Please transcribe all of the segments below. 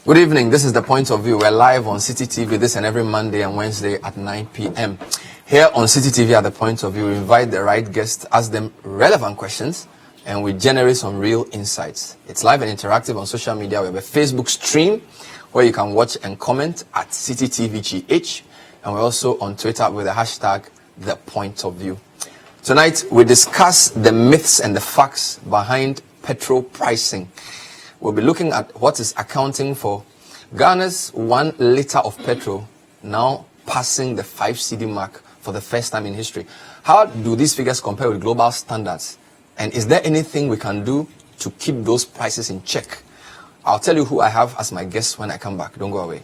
Good evening. This is The Point of View. We're live on City TV this and every Monday and Wednesday at 9 p.m. Here on City TV at The Point of View, we invite the right guests, ask them relevant questions, and we generate some real insights. It's live and interactive on social media. We have a Facebook stream where you can watch and comment at City TV GH, and we're also on Twitter with the hashtag The Point of View. Tonight, we discuss the myths and the facts behind petrol pricing. We'll be looking at what is accounting for Ghana's 1 liter of petrol now passing the 5 cedi mark for the first time in history. How do these figures compare with global standards? And is there anything we can do to keep those prices in check? I'll tell you who I have as my guest when I come back. Don't go away.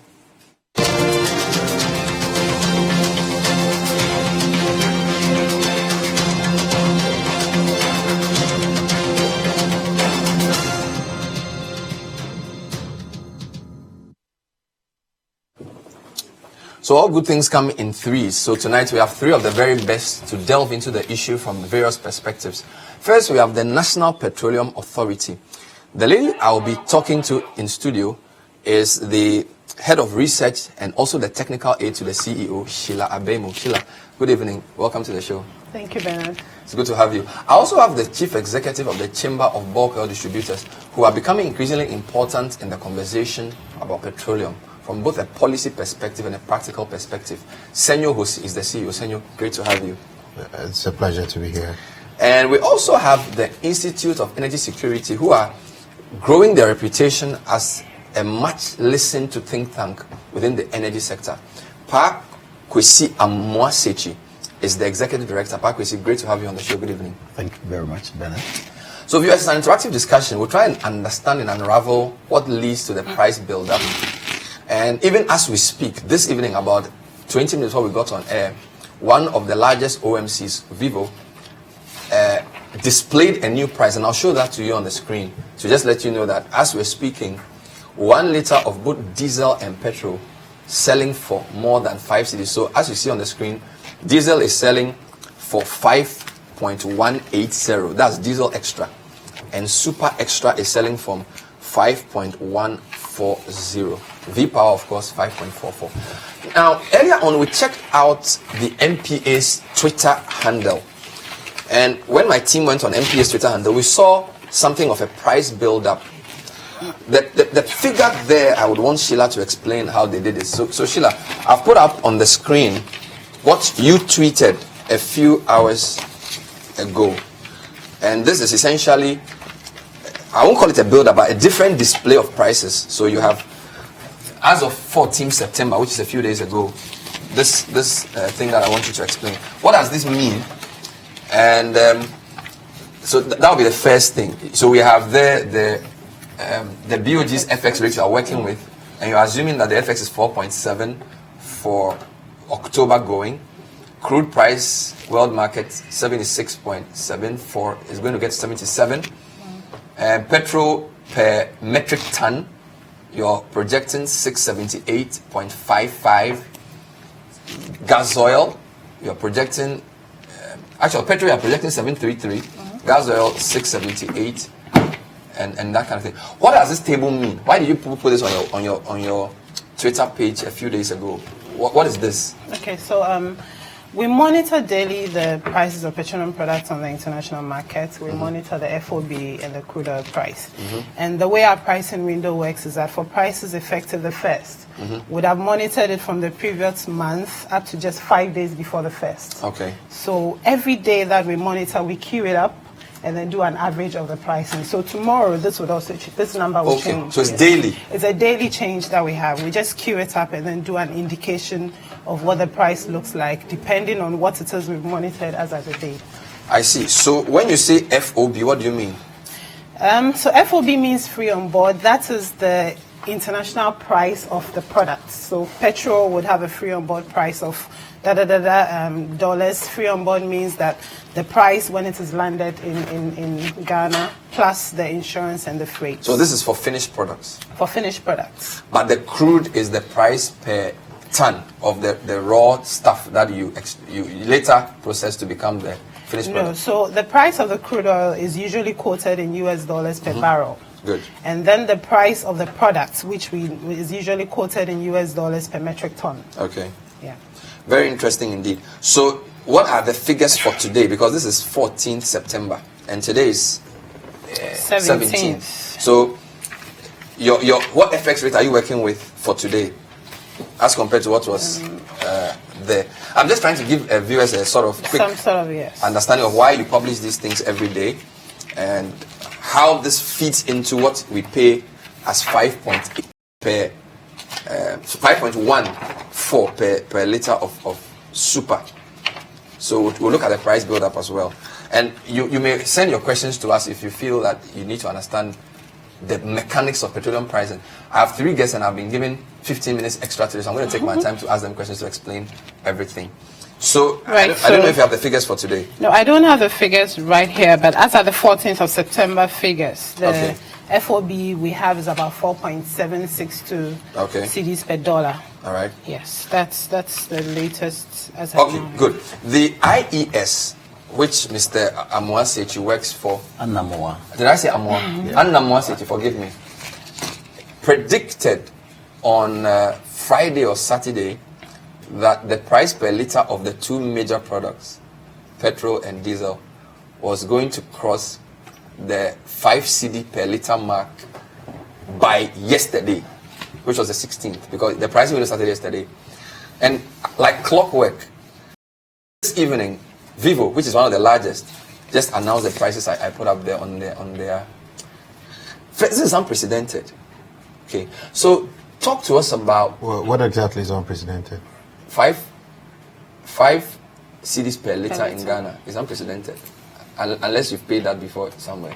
So all good things come in threes. So tonight we have three of the very best to delve into the issue from various perspectives. First, we have the National Petroleum Authority. The lady I will be talking to in studio is the head of research and also the technical aide to the CEO, Shiela Abiemo. Shiela, good evening. Welcome to the show. Thank you, Bernard. It's good to have you. I also have the chief executive of the Chamber of Bulk Oil Distributors, who are becoming increasingly important in the conversation about petroleum, from both a policy perspective and a practical perspective. Senyo Hosi is the CEO. Senyo, great to have you. It's a pleasure to be here. And we also have the Institute of Energy Security, who are growing their reputation as a much listened to think tank within the energy sector. Kwesi Anamuah is the executive director. Kwesi, great to have you on the show. Good evening. Thank you very much, Bernard. So viewers, it's an interactive discussion. We'll try and understand and unravel what leads to the price buildup. And even as we speak, this evening, about 20 minutes before we got on air, one of the largest OMCs, Vivo, displayed a new price. And I'll show that to you on the screen to just let you know that as we're speaking, 1 liter of both diesel and petrol selling for more than 5 cedis. So as you see on the screen, diesel is selling for 5.180. That's diesel extra. And super extra is selling from 5.140. V-Power, of course, 5.44. Now, earlier on, we checked out the MPA's Twitter handle. And when my team went on MPA's Twitter handle, we saw something of a price build-up. The figure there, I would want Shiela to explain how they did it. So Shiela, I've put up on the screen what you tweeted a few hours ago. And this is essentially, I won't call it a build-up, but a different display of prices. So you have, as of 14th September, which is a few days ago, this thing that I want you to explain. What does this mean? And so that will be the first thing. So we have there the BOG's FX rate you are working with, and you're assuming that the FX is 4.7 for October going. Crude price, world market, 76.74 is going to get 77. Petrol per metric ton, you're projecting 678.55. Gas oil, you're projecting, petrol you're projecting 733. Gas oil 678, and that kind of thing. What does this table mean? Why did you put this on your Twitter page a few days ago? What is this? Okay, so we monitor daily the prices of petroleum products on the international market. We monitor the FOB and the crude oil price. And the way our pricing window works is that for prices effective the 1st, we'd have monitored it from the previous month up to just 5 days before the 1st. Okay. So every day that we monitor, we queue it up and then do an average of the pricing. So tomorrow, this number will change. So it's daily? It's a daily change that we have. We just queue it up and then do an indication of what the price looks like, depending on what it is we've monitored as at the date. I see. So when you say FOB, what do you mean? So FOB means free on board. That is the international price of the product. So petrol would have a free on board price of dollars. Free on board means that the price when it is landed in Ghana plus the insurance and the freight. So this is for finished products? For finished products. But the crude is the price per ton of the raw stuff that you later process to become the finished product? No, so the price of the crude oil is usually quoted in US dollars per barrel. Good. And then the price of the products, which is usually quoted in US dollars per metric ton. Okay. Yeah. Very interesting indeed. So, what are the figures for today? Because this is 14th September, and today is 17th. So, your what FX rate are you working with for today, as compared to what was there? I'm just trying to give viewers a sort of quick understanding of why you publish these things every day, and how this feeds into what we pay as 5.8 per 5.14 per liter of super. So we'll look at the price build-up as well. And you may send your questions to us if you feel that you need to understand the mechanics of petroleum pricing. I have 3 guests and I've been given 15 minutes extra today, so I'm going to take my time to ask them questions to explain everything. So, I don't know if you have the figures for today. No, I don't have the figures right here, but as at the 14th of September figures, the FOB we have is about 4.762 cedis per dollar. All right. Yes, that's the latest as Okay, good. The IES, which Mr. Anamuah Sakyi works for. Anamuah. Did I say Amuah? Anamuah Sakyi, forgive me. Predicted on Friday or Saturday that the price per liter of the 2 major products, petrol and diesel, was going to cross the 5 cedi per liter mark by yesterday, which was the 16th, because the pricing window started yesterday. And like clockwork, this evening, Vivo, which is one of the largest, just announced the prices I put up there on their. This is unprecedented. Okay, so talk to us about what exactly is unprecedented. 5 cedis per liter in Ghana is unprecedented, unless you've paid that before somewhere.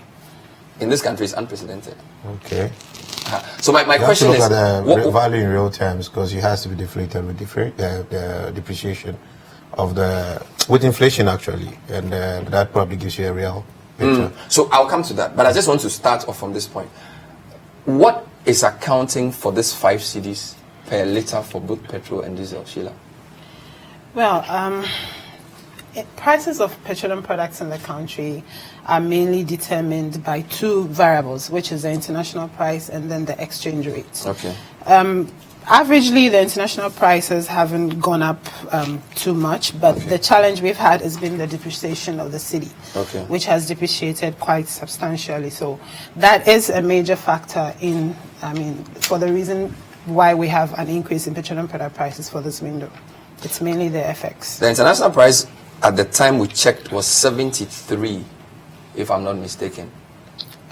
In this country, it's unprecedented. Okay. So my question is, look at the value in real terms, because it has to be deflated with the depreciation of with inflation actually, and that probably gives you a real picture. So I'll come to that, but I just want to start off from this point. What is accounting for this 5 cedis per liter for both petrol and diesel, Shiela? Well, prices of petroleum products in the country are mainly determined by 2 variables, which is the international price and then the exchange rate. Okay. Averagely, the international prices haven't gone up too much, but the challenge we've had has been the depreciation of the cedi, which has depreciated quite substantially. So that is a major factor for the reason why we have an increase in petroleum product prices for this window. It's mainly the FX. The international price at the time we checked was 73, if I'm not mistaken.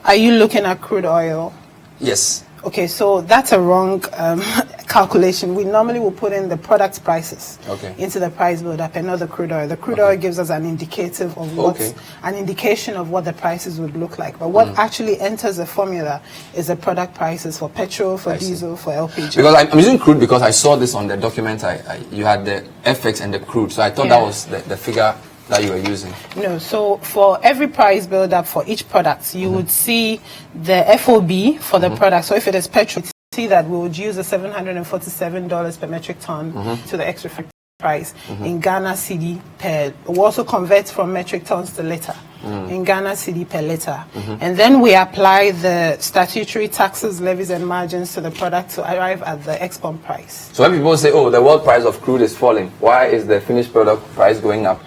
Are you looking at crude oil? Yes. Okay, so that's a wrong calculation. We normally will put in the product prices into the price build-up and not the crude oil. The crude oil gives us an indication of what the prices would look like. But what actually enters the formula is the product prices for petrol, for diesel, for LPG. Because I'm using crude because I saw this on the document. You had the FX and the crude, so I thought that was the figure that you were using. No, so for every price build-up for each product, you would see the FOB for the product. So if it is petrol, you see that we would use the $747 per metric ton to the extra price in Ghana cedi per. We also convert from metric tons to liter in Ghana cedi per liter, and then we apply the statutory taxes, levies, and margins to the product to arrive at the export price. So when people say, "Oh, the world price of crude is falling," why is the finished product price going up?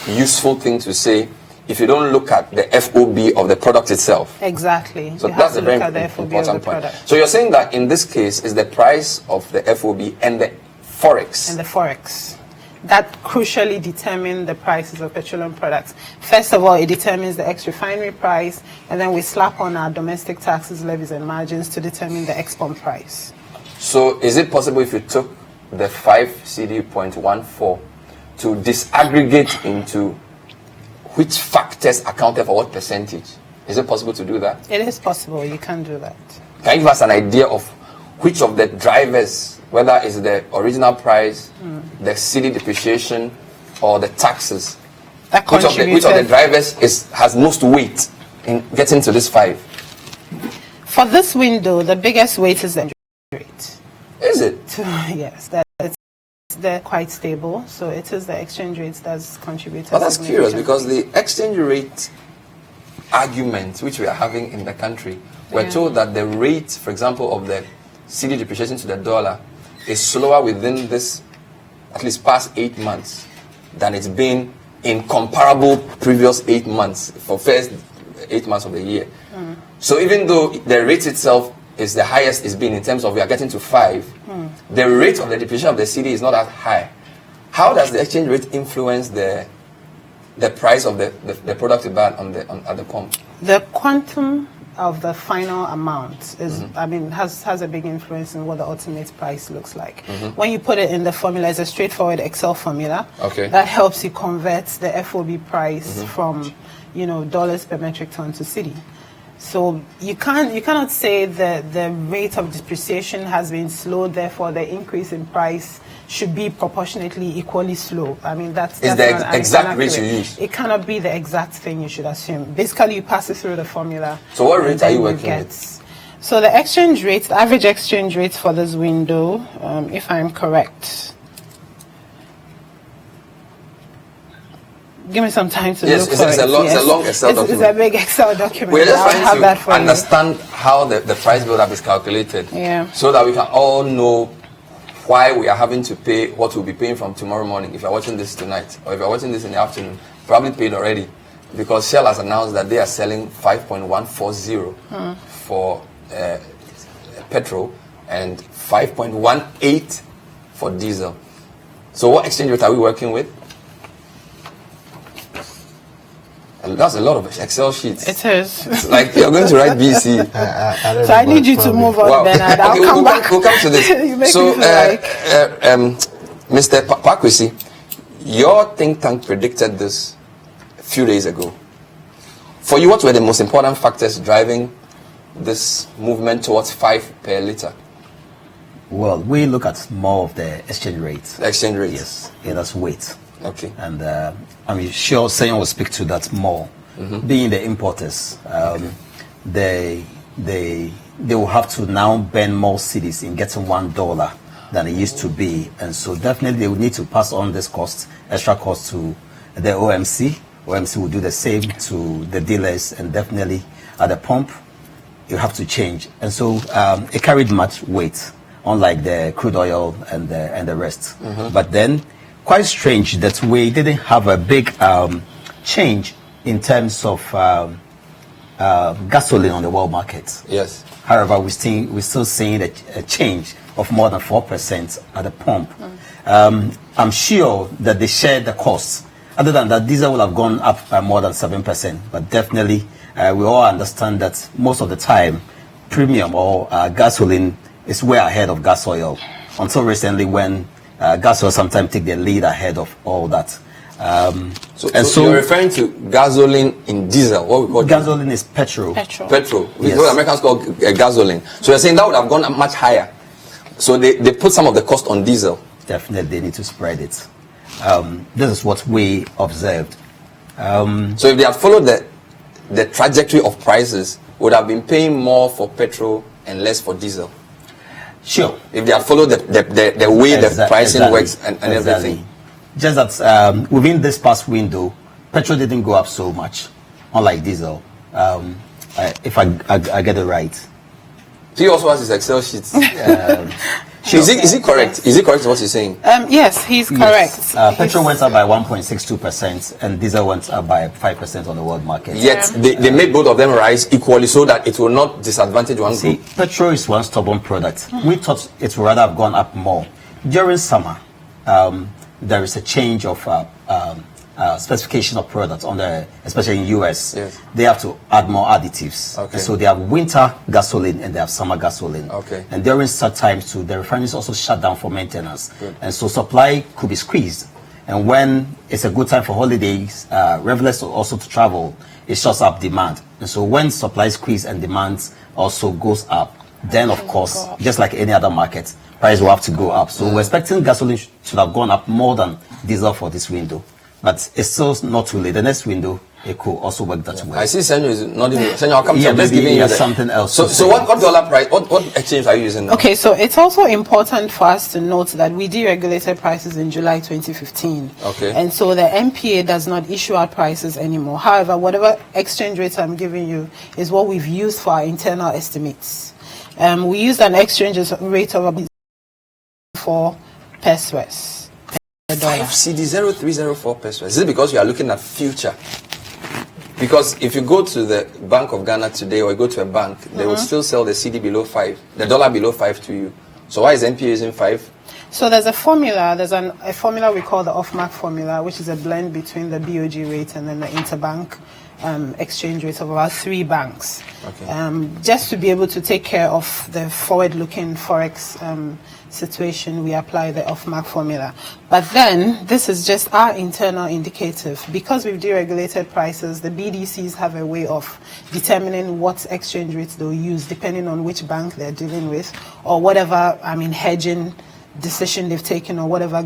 Useful thing to say if you don't look at the FOB of the product itself. Exactly. So that's a very important point. So you're saying that in this case is the price of the FOB and the forex. And the forex. That crucially determine the prices of petroleum products. First of all, it determines the ex-refinery price, and then we slap on our domestic taxes, levies, and margins to determine the export price. So is it possible if you took the 5 cedi.14 to disaggregate into which factors accounted for what percentage? Is it possible to do that? It is possible. You can do that. Can you give us an idea of which of the drivers, whether it's the original price, the cedi depreciation, or the taxes, which of the drivers has most weight in getting to this 5? For this window, the biggest weight is the rate. Is it? Yes, they're quite stable, so it is the exchange rates that's contributed. Well, that's curious because the exchange rate argument which we are having in the country. We're told that the rate, for example, of the cedi depreciation to the dollar is slower within this, at least past 8 months, than it's been in comparable previous 8 months, for first 8 months of the year. So even though the rate itself is the highest it's been in terms of we are getting to 5, the rate of the depreciation of the cedi is not that high. How does the exchange rate influence the price of the product you buy at the pump? The quantum of the final amount is, has a big influence in what the ultimate price looks like. When you put it in the formula, it's a straightforward Excel formula. That helps you convert the FOB price from, dollars per metric ton to cedi. So you cannot say that the rate of depreciation has been slow, therefore the increase in price should be proportionately equally slow. That's the exact rate you use. It cannot be the exact thing you should assume. Basically, you pass it through the formula. So what rate are you working with? So the exchange rate, the average exchange rate for this window, if I'm correct. Give me some time to look for it. It's a long Excel document. It's a big Excel document. We're just trying to understand how the price buildup is calculated, so that we can all know why we are having to pay what we'll be paying from tomorrow morning. If you're watching this tonight, or if you're watching this in the afternoon, probably paid already, because Shell has announced that they are selling 5.140 for petrol and 5.18 for diesel. So what exchange rate are we working with? And that's a lot of Excel sheets. It is. It's like you're going to write BC. So I need you to move on, Bernard. I'll come back. We'll come to this. So, Mr. Kwesi, your think tank predicted this a few days ago. For you, what were the most important factors driving this movement towards 5 per liter? Well, we look at more of the exchange rate. The exchange rate? Yes, that's weight. Okay. And sure Senyo will speak to that more. Being the importers, they will have to now burn more cedis in getting $1 than it used to be, and so definitely they will need to pass on this extra cost to the OMC. OMC will do the same to the dealers, and definitely at the pump you have to change. And so it carried much weight, unlike the crude oil and the rest. But then, quite strange that we didn't have a big change in terms of gasoline on the world market. Yes. However, we're still seeing a change of more than 4% at the pump. I'm sure that they share the costs. Other than that, diesel will have gone up by more than 7%. But definitely, we all understand that most of the time, premium or gasoline is way ahead of gas oil. Until recently, when gas oil sometimes take the lead ahead of all that. So you're referring to gasoline in diesel? What we call gasoline is petrol. Petrol. Yes. What Americans call gasoline. So you're saying that would have gone up much higher. So they put some of the cost on diesel. Definitely, they need to spread it. This is what we observed. So if they had followed the trajectory of prices, would have been paying more for petrol and less for diesel. Sure. If they had followed the way the pricing works and everything. Just that within this past window, petrol didn't go up so much, unlike diesel. If I get it right. He also has his Excel sheets. Is he correct? Is he correct in what he's saying? Yes, he's correct. Petrol went up by 1.62% and diesel went up by 5% on the world market. Yet they made both of them rise equally so that it will not disadvantage one group. Petrol is one stubborn product. We thought it would rather have gone up more. During summer, there is a change of specification of products especially in US. Yes. They have to add more additives. Okay. So they have winter gasoline and they have summer gasoline. Okay. And during such times too, the refineries also shut down for maintenance. Good. And so supply could be squeezed. And when it's a good time for holidays, revelers also to travel, it shuts up demand. And so when supply squeeze and demand also goes up, then of course, just like any other market, price will have to go up. So we're expecting gasoline should have gone up more than diesel for this window. But it's still not too late. The next window, it could also work that way. I see Senyo is not even Senyo. I'll come to Maybe just giving you something else. So what dollar price? What exchange are you using now? Okay, so it's also important for us to note that we deregulated prices in July 2015. Okay. And so the MPA does not issue out prices anymore. However, whatever exchange rates I'm giving you is what we've used for our internal estimates. We used an exchange rate of about 4 pesos. 5 CD 0304 pesos. Is it because you are looking at future? Because if you go to the Bank of Ghana today or you go to a bank, they will still sell the CD below 5, the dollar below 5 to you. So why is NPA using 5? So there's a formula, a formula we call the off-mark formula, which is a blend between the BOG rate and then the interbank exchange rate of about 3 banks. Okay. Just to be able to take care of the forward-looking forex situation, we apply the off-mark formula. But then, this is just our internal indicative. Because we've deregulated prices, the BDCs have a way of determining what exchange rates they'll use depending on which bank they're dealing with or whatever, hedging decision they've taken or whatever,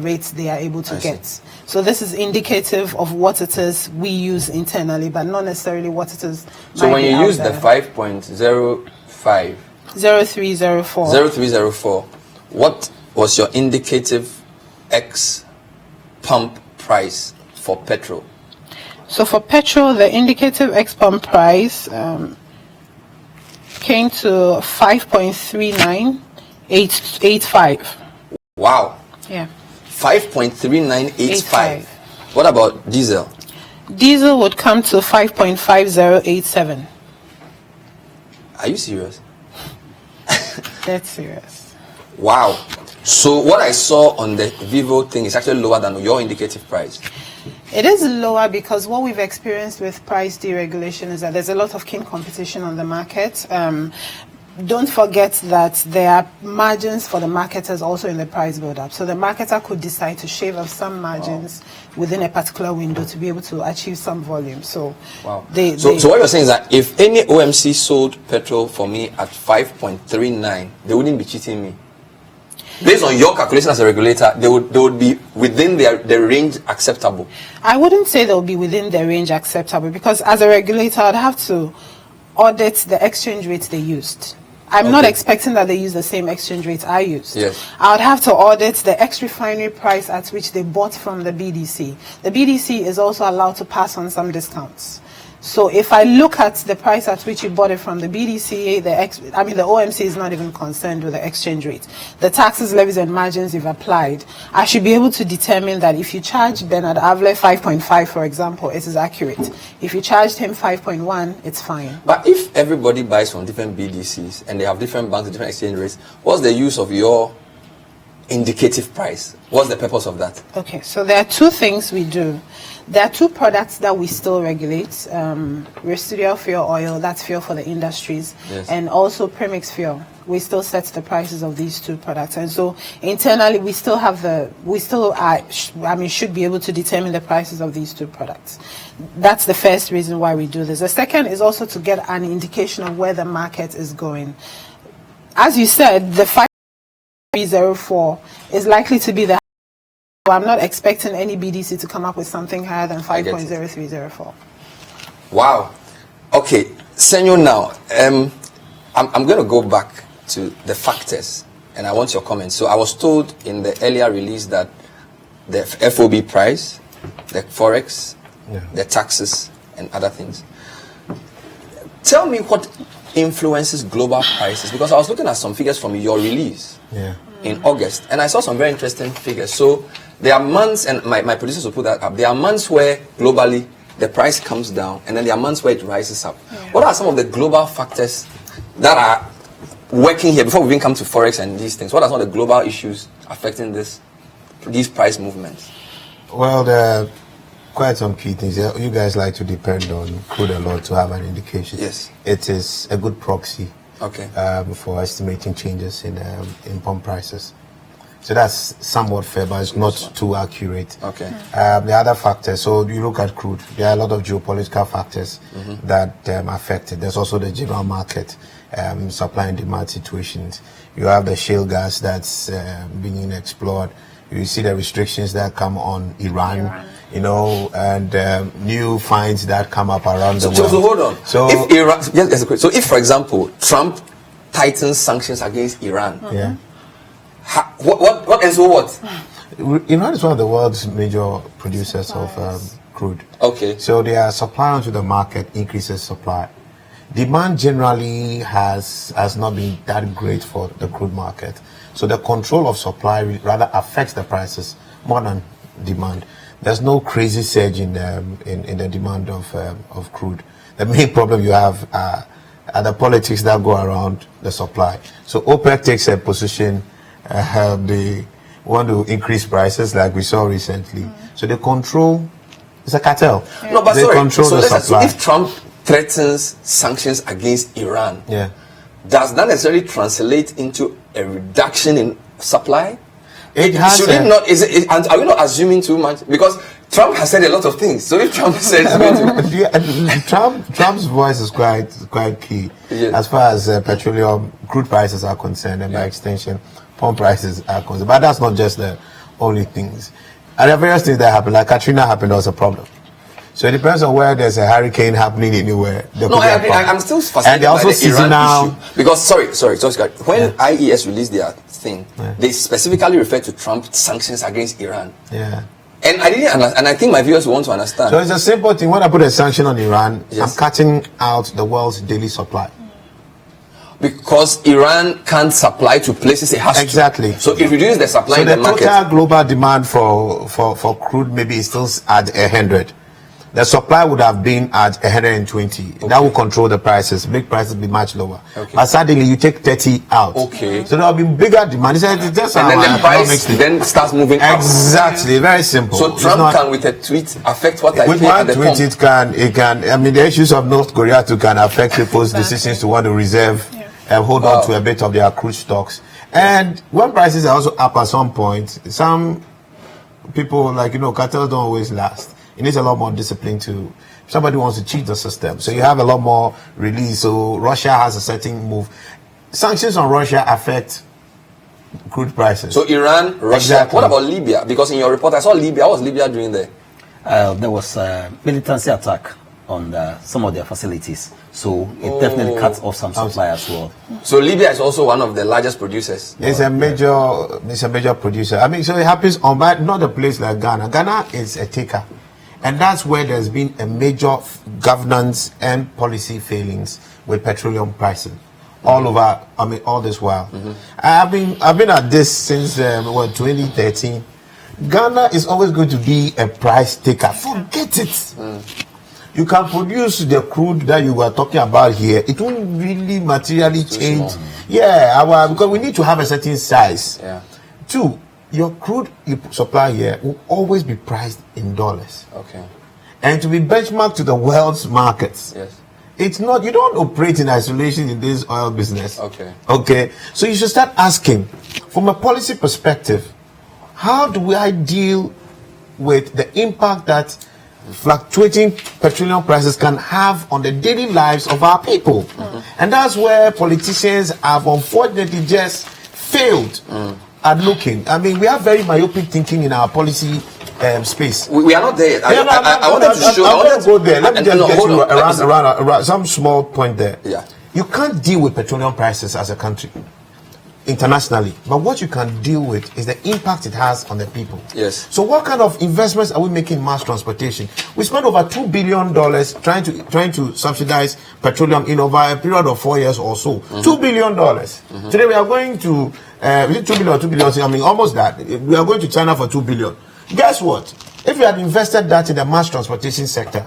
rates they are able to get. So this is indicative of what it is we use internally, but not necessarily what it is. So when you use the 5.05, 0304, what was your indicative X pump price for petrol? So for petrol, the indicative X pump price came to 5.3985. Wow. Yeah. 5.3985. What about diesel? Diesel would come to 5.5087. Are you serious? That's serious. Wow. So what I saw on the Vivo thing is actually lower than your indicative price. It is lower because what we've experienced with price deregulation is that there's a lot of keen competition on the market. Don't forget that there are margins for the marketers also in the price build-up. So the marketer could decide to shave off some margins within a particular window to be able to achieve some volume. So, so what you're saying is that if any OMC sold petrol for me at 5.39, they wouldn't be cheating me. Based on your calculation as a regulator, they would be within the range acceptable. I wouldn't say they'll be within the range acceptable because as a regulator, I'd have to audit the exchange rates they used. I'm not expecting that they use the same exchange rate I used. Yes. I would have to audit the ex-refinery price at which they bought from the BDC. The BDC is also allowed to pass on some discounts. So if I look at the price at which you bought it from the BDC, the OMC is not even concerned with the exchange rate. The taxes, levies, and margins you've applied, I should be able to determine that if you charge Bernard Avle 5.5, for example, it is accurate. If you charged him 5.1, it's fine. But if everybody buys from different BDCs and they have different banks, different exchange rates, what's the use of your indicative price? What's the purpose of that? Okay, so there are 2 things we do. There are 2 products that we still regulate. Residual fuel oil, that's fuel for the industries, and also premix fuel. We still set the prices of these 2 products. And so internally we still have should be able to determine the prices of these 2 products. That's the first reason why we do this. The second is also to get an indication of where the market is going. As you said, the 5.04 is likely to be the I'm not expecting any BDC to come up with something higher than 5.0304. Wow. Okay, Senyo, now, I'm going to go back to the factors, and I want your comments. So I was told in the earlier release that the FOB price, the forex, the taxes, and other things. Tell me what influences global prices, because I was looking at some figures from your release in August, and I saw some very interesting figures. So there are months, and my producers will put that up, there are months where globally the price comes down, and then there are months where it rises up. What are some of the global factors that are working here, before we even come to forex and these things? What are some of the global issues affecting these price movements? Well, there are quite some key things. You guys like to depend on crude a lot to have an indication. Yes. It is a good proxy for estimating changes in pump prices. So that's somewhat fair, but it's not too accurate. Okay. The other factors, so you look at crude, there are a lot of geopolitical factors that affect it. There's also the general market, supply and demand situations. You have the shale gas that's being explored. You see the restrictions that come on Iran. you know, and new finds that come up around the world. So hold on. So if Iran, so if, for example, Trump tightens sanctions against Iran, yeah. What ends with what? Iran is one of the world's major producers of crude. Okay. So their supply onto the market increases supply. Demand generally has not been that great for the crude market. So the control of supply rather affects the prices more than demand. There's no crazy surge in the demand of crude. The main problem you have are the politics that go around the supply. So OPEC takes a position. They want to increase prices like we saw recently. So they control. It's a cartel. Yeah. No, but they control the supply. So if Trump threatens sanctions against Iran, yeah, does that necessarily translate into a reduction in supply? It has. Should it not? And are we not assuming too much? Because Trump has said a lot of things. So if Trump says, Trump's voice is quite key, yes, as far as petroleum crude prices are concerned, and by extension, pump prices are concerned. But that's not just the only things. And there are various things that happen. Like Katrina happened, there was a problem. So it depends on where there's a hurricane happening anywhere. I'm still fascinated by the Iran issue. Because, sorry, when IES released their thing, they specifically referred to Trump's sanctions against Iran. Yeah. And I didn't understand, and I think my viewers want to understand. So it's a simple thing. When I put a sanction on Iran, yes, I'm cutting out the world's daily supply. Because Iran can't supply to places it has exactly to. So it reduces the supply in the market. So the total global demand for crude maybe is still at 100. The supply would have been at 120. Okay. That will control the prices. Make prices be much lower. Okay. But suddenly you take 30 out. Okay. So there will be bigger demand. It's just and then the price then starts moving up. Exactly. Very simple. So Trump can, with a tweet, affect what I with pay one at the tweet, pump. it can. I mean, the issues of North Korea too can affect people's decisions to want to reserve and hold on to a bit of their crude stocks. And when prices are also up at some point, some people, like, cartels don't always last. It needs a lot more discipline to. Somebody wants to cheat the system, so you have a lot more release. So Russia has a certain move. Sanctions on Russia affect crude prices. So Iran, Russia. Exactly. What about Libya? Because in your report I saw Libya. What was Libya doing there? There was a militancy attack on some of their facilities, so it definitely cuts off some supply as well. So Libya is also one of the largest producers. It's a major producer. I mean, so it happens on not a place like Ghana. Ghana is a taker. And that's where there's been a major governance and policy failings with petroleum pricing all over. I mean, all this while. I've been at this since 2013. Ghana is always going to be a price taker. Forget it. You can produce the crude that you were talking about here. It won't really materially change. Yeah, because we need to have a certain size. Yeah. 2. Your crude you supply here will always be priced in dollars. Okay. And to be benchmarked to the world's markets. Yes. It's not, you don't operate in isolation in this oil business. Okay. Okay. So you should start asking, from a policy perspective, how do I deal with the impact that fluctuating petroleum prices can have on the daily lives of our people? And that's where politicians have unfortunately just failed at looking. I mean, we have very myopic thinking in our policy space. We are not there yet. I wanted to show. I wanted to go there. Let me just get you around some small point there. Yeah. You can't deal with petroleum prices as a country internationally, but what you can deal with is the impact it has on the people. Yes. So what kind of investments are we making in mass transportation? We spent over $2 billion trying to subsidize petroleum in over a period of 4 years or so. $2 billion. Today we are going to is it 2 billion or 2 billion? I mean, almost that. We are going to China for 2 billion. Guess what? If you had invested that in the mass transportation sector,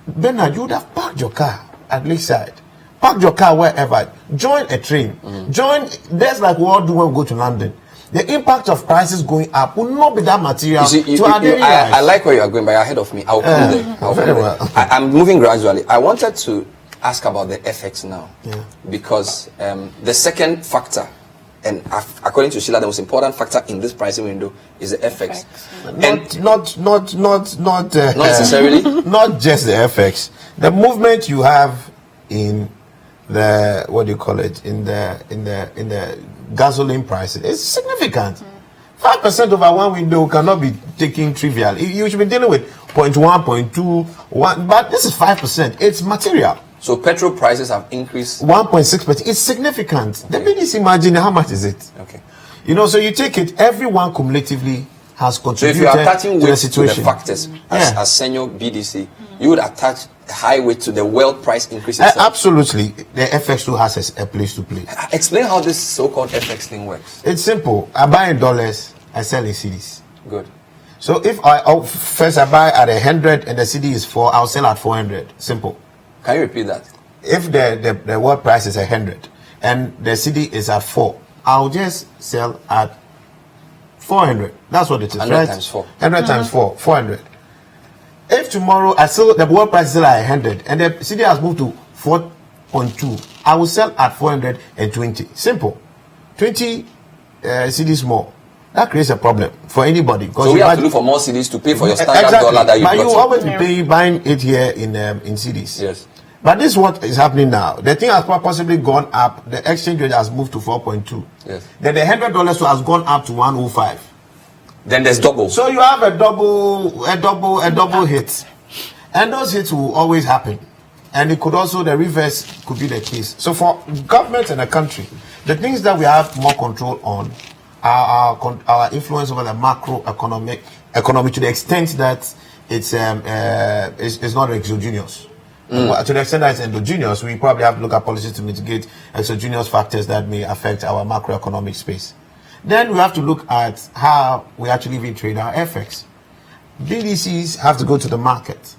Bernard, you would have parked your car at Lakeside. Park your car wherever. Join a train. That's like what we do when we go to London. The impact of prices going up will not be that material to our daily lives. I like where you are going, but you're ahead of me. I'll come there. Very well. I'm moving gradually. I wanted to ask about the FX now. Yeah. Because the second factor, and according to Shiela, the most important factor in this pricing window is the FX. Not necessarily. Not just the FX. The movement you have in the in the gasoline prices is significant. 5% over one window cannot be taken trivial. You should be dealing with 0.1, 0.2, 1, but this is 5%. It's material. So petrol prices have increased 1.6%. It's significant. Okay. Let me just imagine how much is it. Okay. You know, so you take it, everyone cumulatively has So if contributed you are attaching to the weight to the situation. factors, Yeah. as Senyo BDC, you would attach high weight to the world price increase itself. Absolutely. The FX too has a place to play. Explain how this so-called FX thing works. It's simple. I buy in dollars, I sell in cedis. Good. So if first I buy at 100 and the CD is 4, I'll sell at 400. Simple. Can you repeat that? If the world price is 100 and the CD is at 4, I'll just sell at 400. That's what it is, 100 right? times 4. 100 times 4, 400. If tomorrow the world price is still at 100 and the CD has moved to 4.2, I will sell at 420. Simple. 20 CDs more. That creates a problem for anybody. So we have to look for more CDs to pay for your standard Exactly. dollar that you But you brought in. always be buying it here in CDs. Yes. But this is what is happening now. The thing has possibly gone up. The exchange rate has moved to 4.2. Yes. Then the $100 has gone up to 105. Then there's double. So you have a double hit, and those hits will always happen. And it could also, the reverse could be the case. So for government and a country, the things that we have more control on are our influence over the macroeconomic economy to the extent that it's not exogenous. To the extent that it's endogenous, we probably have to look at policies to mitigate exogenous factors that may affect our macroeconomic space. Then we have to look at how we actually even trade our FX. BDCs have to go to the market.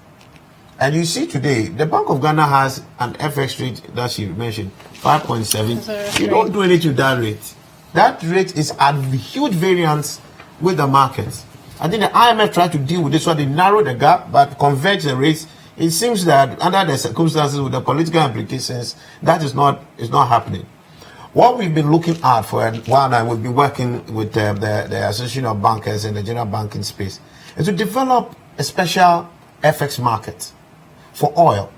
And you see today, the Bank of Ghana has an FX rate that she mentioned, 5.7. You don't do anything with that rate. That rate is at huge variance with the market. I think the IMF tried to deal with this one. They narrowed the gap, but converge the rates. It seems that under the circumstances with the political implications, that is not happening. What we've been looking at for a while now, we've been working with the Association of Bankers in the general banking space, is to develop a special FX market for oil.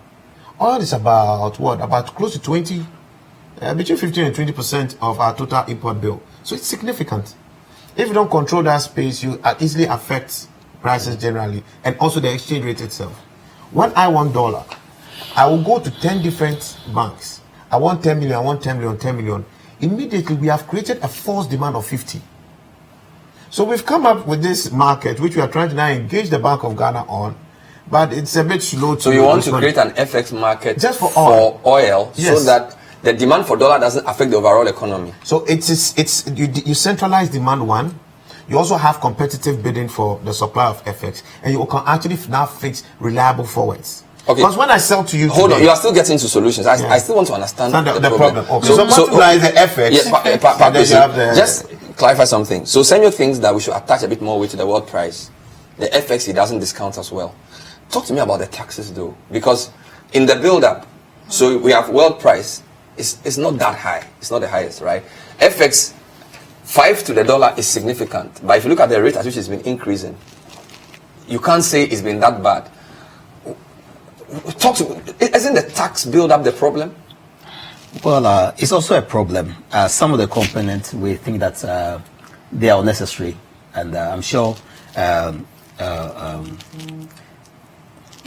Oil is about what? About close to 20, between 15 and 20% of our total import bill. So it's significant. If you don't control that space, you easily affect prices generally and also the exchange rate itself. When I want dollar, I will go to 10 different banks. I want 10 million, I want 10 million, 10 million. Immediately, we have created a false demand of 50. So we've come up with this market, which we are trying to now engage the Bank of Ghana on, but it's a bit slow to... So you want to create an FX market just for oil yes. so that the demand for dollar doesn't affect the overall economy. So you centralize demand one. You also have competitive bidding for the supply of FX, and you can actually now fix reliable forwards. Okay. Because when I sell to you Hold today, on, you are still getting to solutions. I still want to understand the problem. Okay. So multiply the FX. Yes, just clarify something. So Senyo thinks that we should attach a bit more weight to the world price. The FX, it doesn't discount as well. Talk to me about the taxes though, because in the build-up, so we have world price. It's not that high. It's not the highest, right? FX, 5 to the dollar is significant. But if you look at the rate at which it's been increasing, you can't say it's been that bad. Isn't the tax build-up the problem? Well, it's also a problem. Some of the components, we think that they are unnecessary. And I'm sure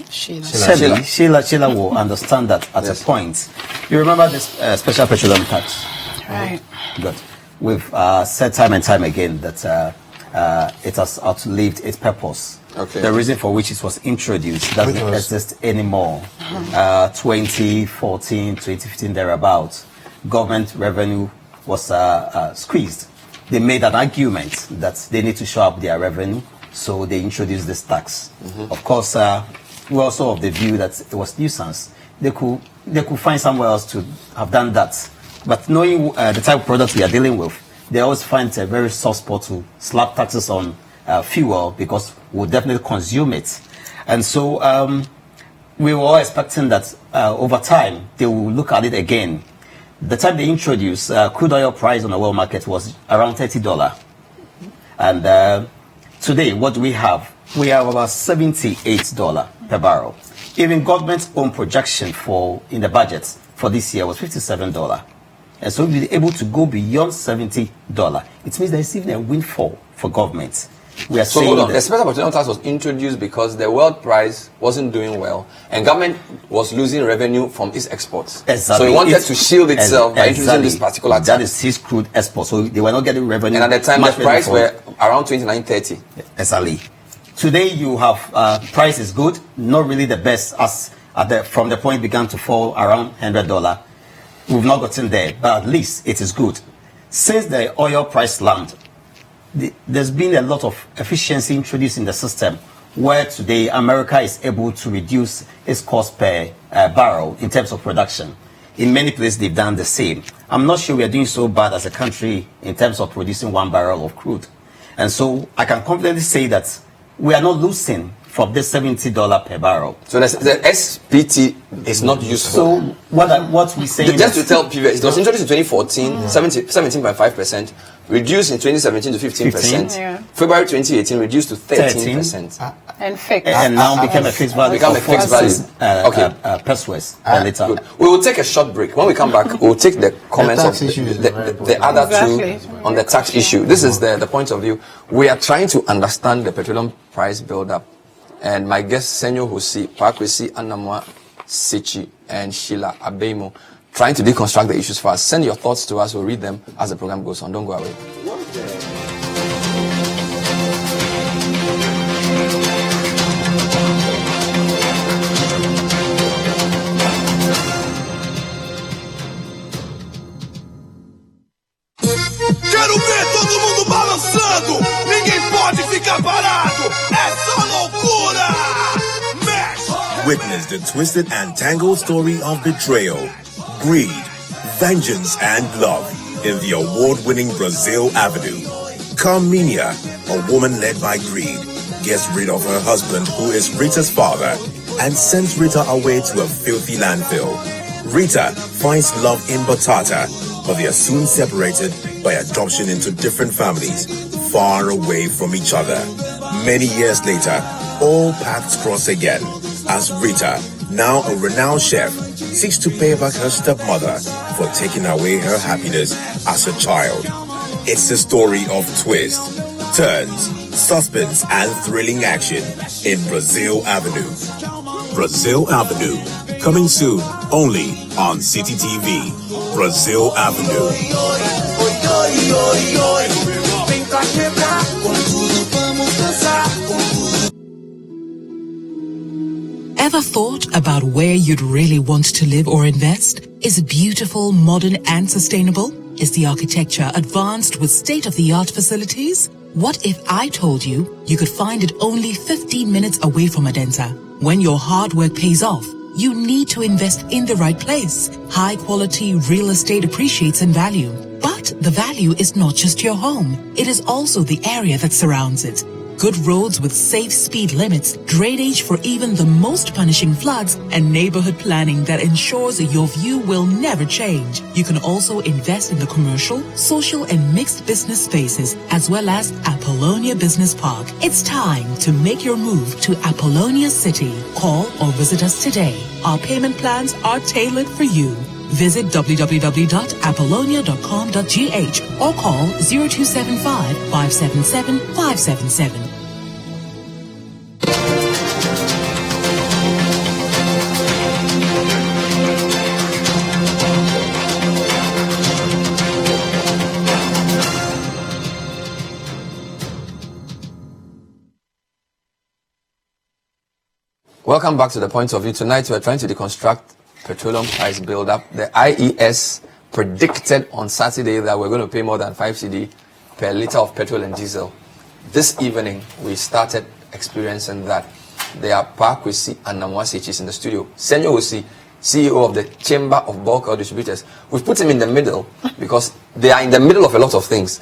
Shiela will understand that at a point. You remember this special petroleum tax? Right. Good. We've said time and time again that it has outlived its purpose. Okay. The reason for which it was introduced doesn't exist anymore. 2014, 2015, thereabouts, government revenue was squeezed. They made an argument that they need to show up their revenue, so they introduced this tax. Of course, we're also of the view that it was nuisance. They could find somewhere else to have done that. But knowing the type of products we are dealing with, they always find a very soft spot to slap taxes on fuel because we'll definitely consume it. And so we were all expecting that over time they will look at it again. The time they introduced crude oil price on the world market was around $30. And today, what do we have? We have about $78 per barrel. Even government's own projection in the budget for this year was $57. And so we'll be able to go beyond $70. It means there's even a windfall for government. We are So saying hold on, that the special petroleum tax was introduced because the world price wasn't doing well and government was losing revenue from its exports. Exactly. So it wanted to shield itself by introducing this particular tax. That is his crude export, so they were not getting revenue. And at the time, the price were around 29.30. Exactly. Today you have price is good, not really the best as from the point it began to fall around $100. We've not gotten there, but at least it is good. Since the oil price landed, there's been a lot of efficiency introduced in the system where today America is able to reduce its cost per barrel in terms of production. In many places they've done the same. I'm not sure we are doing so bad as a country in terms of producing 1 barrel of crude. And so I can confidently say that we are not losing from this $70 per barrel. So the SPT is not useful. So what we say just to tell people, it was introduced in 2014, 17.5%, reduced in 2017 to 15%. Yeah. February 2018 reduced to 13%. And fixed. And now became a fixed value. Pesos per liter. Good. We will take a short break. When we come back, we'll take the comments of the other two on the tax issue. This is the point of view. We are trying to understand the petroleum price build-up. And my guests, Senyo, Hosi, Kwesi, Anamuah, Sakyi, and Shiela, Abiemo, trying to deconstruct the issues for us. Send your thoughts to us. We'll read them as the program goes on. Don't go away. Quero ver todo mundo balançando. Ninguém pode ficar parado. É só loucura. Mexe. Witness the twisted and tangled story of betrayal, greed, vengeance, and love in the award-winning Brazil Avenue. Carmenia, a woman led by greed, gets rid of her husband, who is Rita's father, and sends Rita away to a filthy landfill. Rita finds love in Batata, but they are soon separated by adoption into different families, far away from each other. Many years later, all paths cross again, as Rita, now a renowned chef, seeks to pay back her stepmother for taking away her happiness as a child. It's a story of twists, turns, suspense, and thrilling action in Brazil Avenue. Brazil Avenue, coming soon only on City TV. Brazil Avenue. Ever thought about where you'd really want to live or invest? Is it beautiful, modern, and sustainable? Is the architecture advanced with state-of-the-art facilities? What if I told you you could find it only 15 minutes away from Adensa? When your hard work pays off, you need to invest in the right place. High-quality real estate appreciates in value. But the value is not just your home. It is also the area that surrounds it. Good roads with safe speed limits, drainage for even the most punishing floods, and neighborhood planning that ensures your view will never change. You can also invest in the commercial, social, and mixed business spaces, as well as Apollonia Business Park. It's time to make your move to Apollonia City. Call or visit us today. Our payment plans are tailored for you. Visit www.apollonia.com.gh or call 0275 577 577. Welcome back to the point of view. Tonight we are trying to deconstruct petroleum price build-up. The IES predicted on Saturday that we're going to pay more than 5 cedi per liter of petrol and diesel. This evening, we started experiencing that. There are Kwesi and Anamuah Sakyi in the studio. Senyo Hosi, CEO of the Chamber of Bulk Oil Distributors. We've put him in the middle because they are in the middle of a lot of things.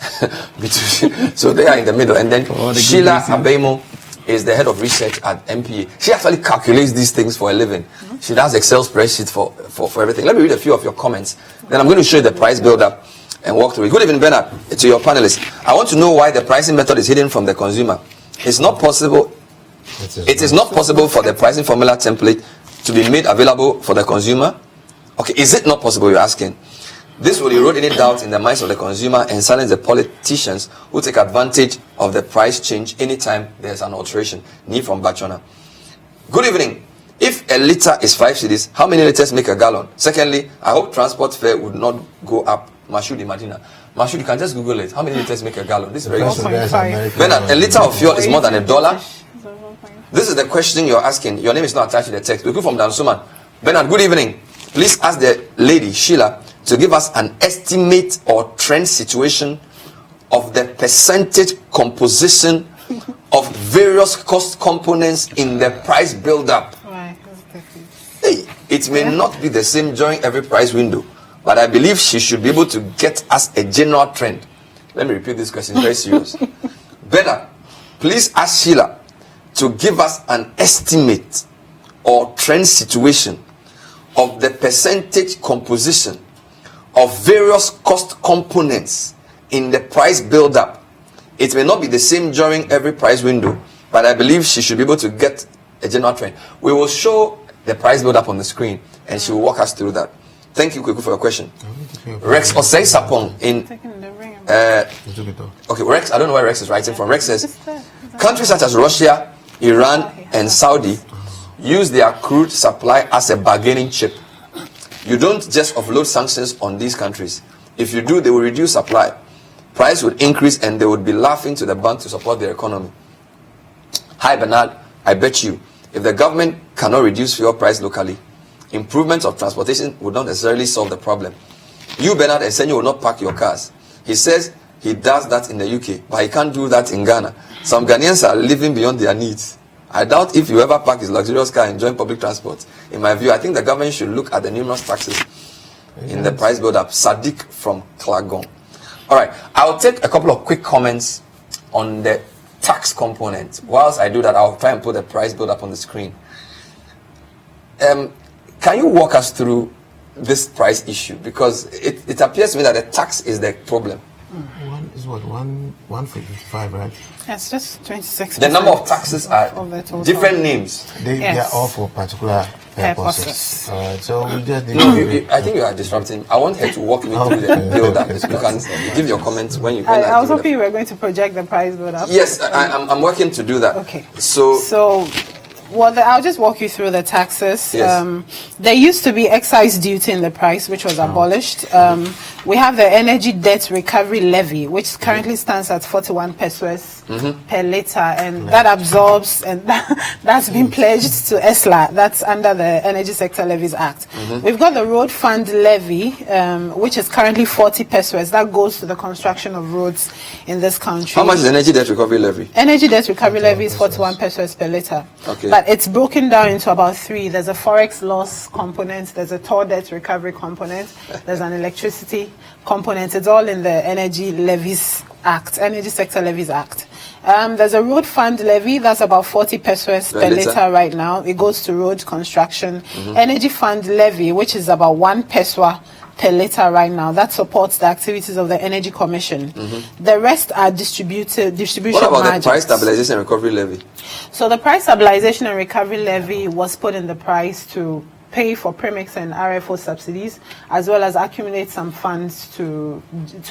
So they are in the middle. And then Shiela Abiemo is the head of research at MPA. She actually calculates these things for a living. She does Excel spreadsheets for everything. Let me read a few of your comments. Then I'm going to show you the price build-up and walk through it. Good evening, Bernard, to your panelists. I want to know why the pricing method is hidden from the consumer. It's not possible. It is not possible for the pricing formula template to be made available for the consumer. Okay, is it not possible, you're asking? This will erode any doubt in the minds of the consumer and silence the politicians who take advantage of the price change anytime there's an alteration. Need from Bachona. Good evening. If a liter is 5 cedis, how many liters make a gallon? Secondly, I hope transport fare would not go up. Mashudi Madina. Mashudi, you can just Google it. How many liters make a gallon? This is very easy. Bernard, a liter of fuel is more than $1. This is the question you're asking. Your name is not attached to the text. We go from Dansuman. Bernard, good evening. Please ask the lady, Shiela, to give us an estimate or trend situation of the percentage composition of various cost components in the price buildup. Hey, it may not be the same during every price window, but I believe she should be able to get us a general trend. Let me repeat this question, very serious. Bernard, please ask Shiela to give us an estimate or trend situation of the percentage composition of various cost components in the price buildup. It may not be the same during every price window, but I believe she should be able to get a general trend. We will show the price buildup on the screen, and she will walk us through that. Thank you, Kweku, for your question. Rex Osei Sapong in... okay, Rex, I don't know where Rex is writing from. Rex says, countries such as Russia, Iran, and Saudi use their crude supply as a bargaining chip. You don't just offload sanctions on these countries. If you do, they will reduce supply. Price would increase and they would be laughing to the bank to support their economy. Hi Bernard, I bet you, if the government cannot reduce fuel price locally, improvements of transportation would not necessarily solve the problem. You, Bernard, and Senyo will not park your cars. He says he does that in the UK, but he can't do that in Ghana. Some Ghanaians are living beyond their needs. I doubt if you ever park his luxurious car and join public transport. In my view, I think the government should look at the numerous taxes in the price build-up. Sadiq from Klagon. All right, I'll take a couple of quick comments on the tax component. Whilst I do that, I'll try and put the price build-up on the screen. Can you walk us through this price issue? Because it appears to me that the tax is the problem. One is what, 155, right? It's just 26%. The number of taxes are different names. They are all for particular purposes. So we just I think you are disrupting. I want her to walk me through the build-up. You can give your comments when you. I was hoping you were going to project the price build-up. Yes, I'm working to do that. Okay. So well, I'll just walk you through the taxes. Yes. There used to be excise duty in the price, which was abolished. We have the energy debt recovery levy, which currently stands at 41 pesos per litre, and that absorbs, and that's been pledged to ESLA. That's under the Energy Sector Levies Act. We've got the road fund levy, which is currently 40 pesos. That goes to the construction of roads in this country. How much is energy debt recovery levy? Energy debt recovery levy is 41 pesos per litre. Okay. But it's broken down into about three. There's a forex loss component, there's a toll debt recovery component, there's an electricity component. It's all in the Energy Levies Act, Energy Sector Levies Act. There's a road fund levy that's about 40 pesos per litre right now. It goes to road construction. Energy fund levy, which is about 1 peso per litre right now, that supports the activities of the Energy Commission. The rest are distribution What about margins. the price stabilization and recovery levy? So the price stabilization and recovery levy was put in the price to pay for premix and RFO subsidies, as well as accumulate some funds to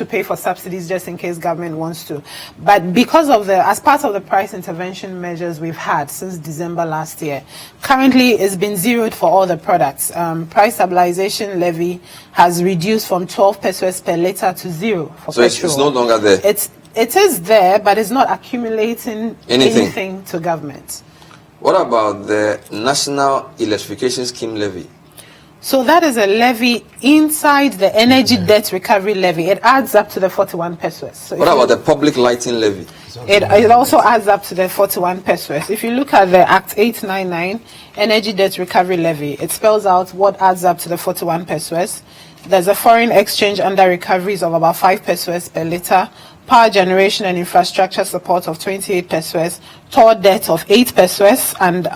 pay for subsidies just in case government wants to. But because of as part of the price intervention measures we've had since December last year, currently it's been zeroed for all the products. Price stabilization levy has reduced from 12 pesos per litre to 0 for so petrol. It's no longer there. It is there, but it's not accumulating anything to government. What about the National Electrification Scheme levy? So that is a levy inside the energy debt recovery levy. It adds up to the 41 pesos. So what about the public lighting levy? It also adds up to the 41 pesos. If you look at the Act 899, Energy Debt Recovery Levy, it spells out what adds up to the 41 pesos. There's a foreign exchange under recoveries of about 5 pesos per litre, power generation and infrastructure support of 28 pesos, toll debt of 8 pesos, and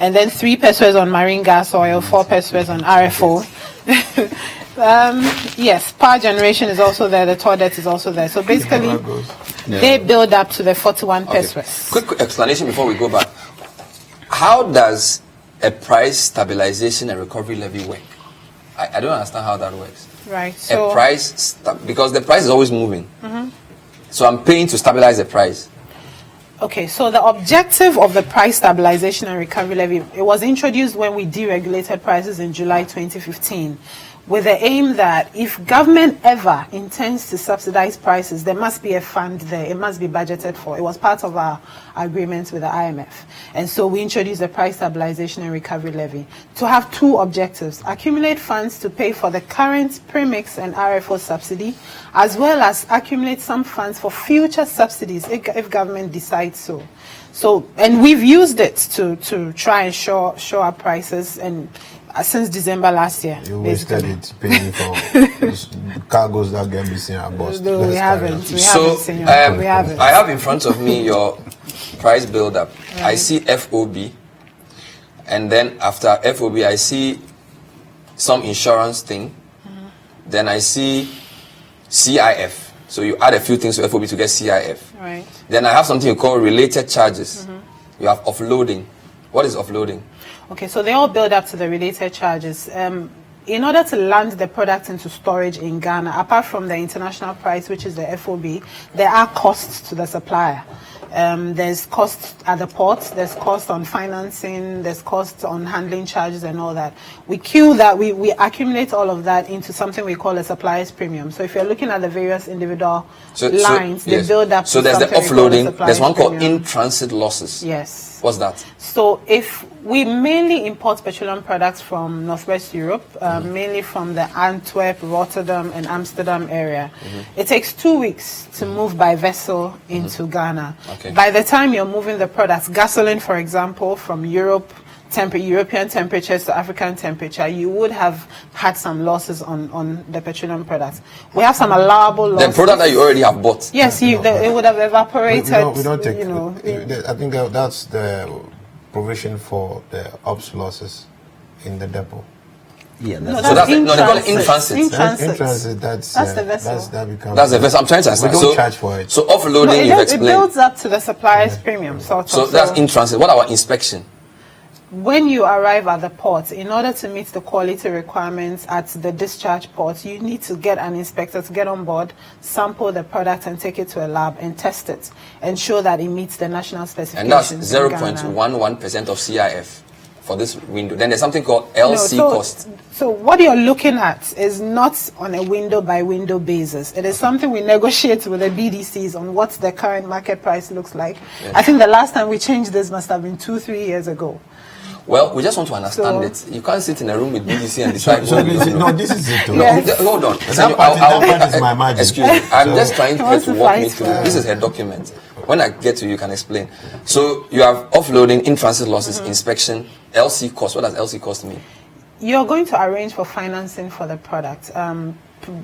and then 3 pesos on marine gas oil, 4 pesos on RFO. Yes, power generation is also there, the toll debt is also there. So basically, they build up to the 41 pesos. Quick explanation before we go back. How does a price stabilization and recovery levy work? I don't understand how that works. Right. A So price, because the price is always moving. So I'm paying to stabilize the price. okay, so the objective of the price stabilization and recovery levy, it was introduced when we deregulated prices in July 2015, with the aim that if government ever intends to subsidize prices, there must be a fund there. It must be budgeted for. It was part of our agreement with the IMF. And so we introduced the price stabilization and recovery levy to have two objectives: accumulate funds to pay for the current premix and RFO subsidy, as well as accumulate some funds for future subsidies if government decides so. So, and we've used it to try and show up prices, and since December last year. You wasted it paying for cargoes that get missing at bus. No, we haven't. So We haven't. I have in front of me your price build-up. I see FOB, and then after FOB, I see some insurance thing. Then I see CIF. So you add a few things to FOB to get CIF. Right. Then I have something you call related charges. You have offloading. What is offloading? Okay, so they all build up to the related charges. In order to land the product into storage in Ghana, apart from the international price, which is the FOB, there are costs to the supplier. There's costs at the port, there's costs on financing, there's costs on handling charges and all that. We queue that, we accumulate all of that into something we call a supplier's premium. So if you're looking at the various individual lines, they build up So to there's the something we call a offloading, there's one supplier's called premium. in-transit losses. Yes. What's that? So if we mainly import petroleum products from Northwest Europe, mainly from the Antwerp, Rotterdam and Amsterdam area, it takes 2 weeks to move by vessel into Ghana. Okay. By the time you're moving the products, gasoline, for example, from European temperatures to African temperature, you would have had some losses on the petroleum products. We have some allowable losses. The product that you already have bought. Yes, it would have evaporated. We don't take. You know, I think that's the provision for the ops losses in the depot. Yeah, No, So that's in no, they call it transit. in transit. In transit. That's the vessel. that becomes. That's the first. I'm trying to We understand. don't So, charge for it. so offloading, No, you've it explained. builds up to the supplier's premium, sort of. So that's in transit. What about inspection? When you arrive at the port, in order to meet the quality requirements at the discharge port, you need to get an inspector to get on board, sample the product and take it to a lab and test it and show that it meets the national And specifications. that's in Ghana. 0.11% of CIF for this window. Then there's something called LC cost. So what you're looking at is not on a window by window basis. It is something we negotiate with the BDCs on what the current market price looks like. Yes. I think the last time we changed this must have been 2-3 years ago. Well, we just want to understand So- it. You can't sit in a room with BBC and decide. So what you do. no, this is it. though. Yes. Hold on. That part is my margin. Excuse me. I'm So- just trying He her wants to to walk fight me through. for- This is her document. When I get to you, you can explain. So you have offloading, in-transit losses, inspection, LC cost. What does LC cost mean? You're going to arrange for financing for the product.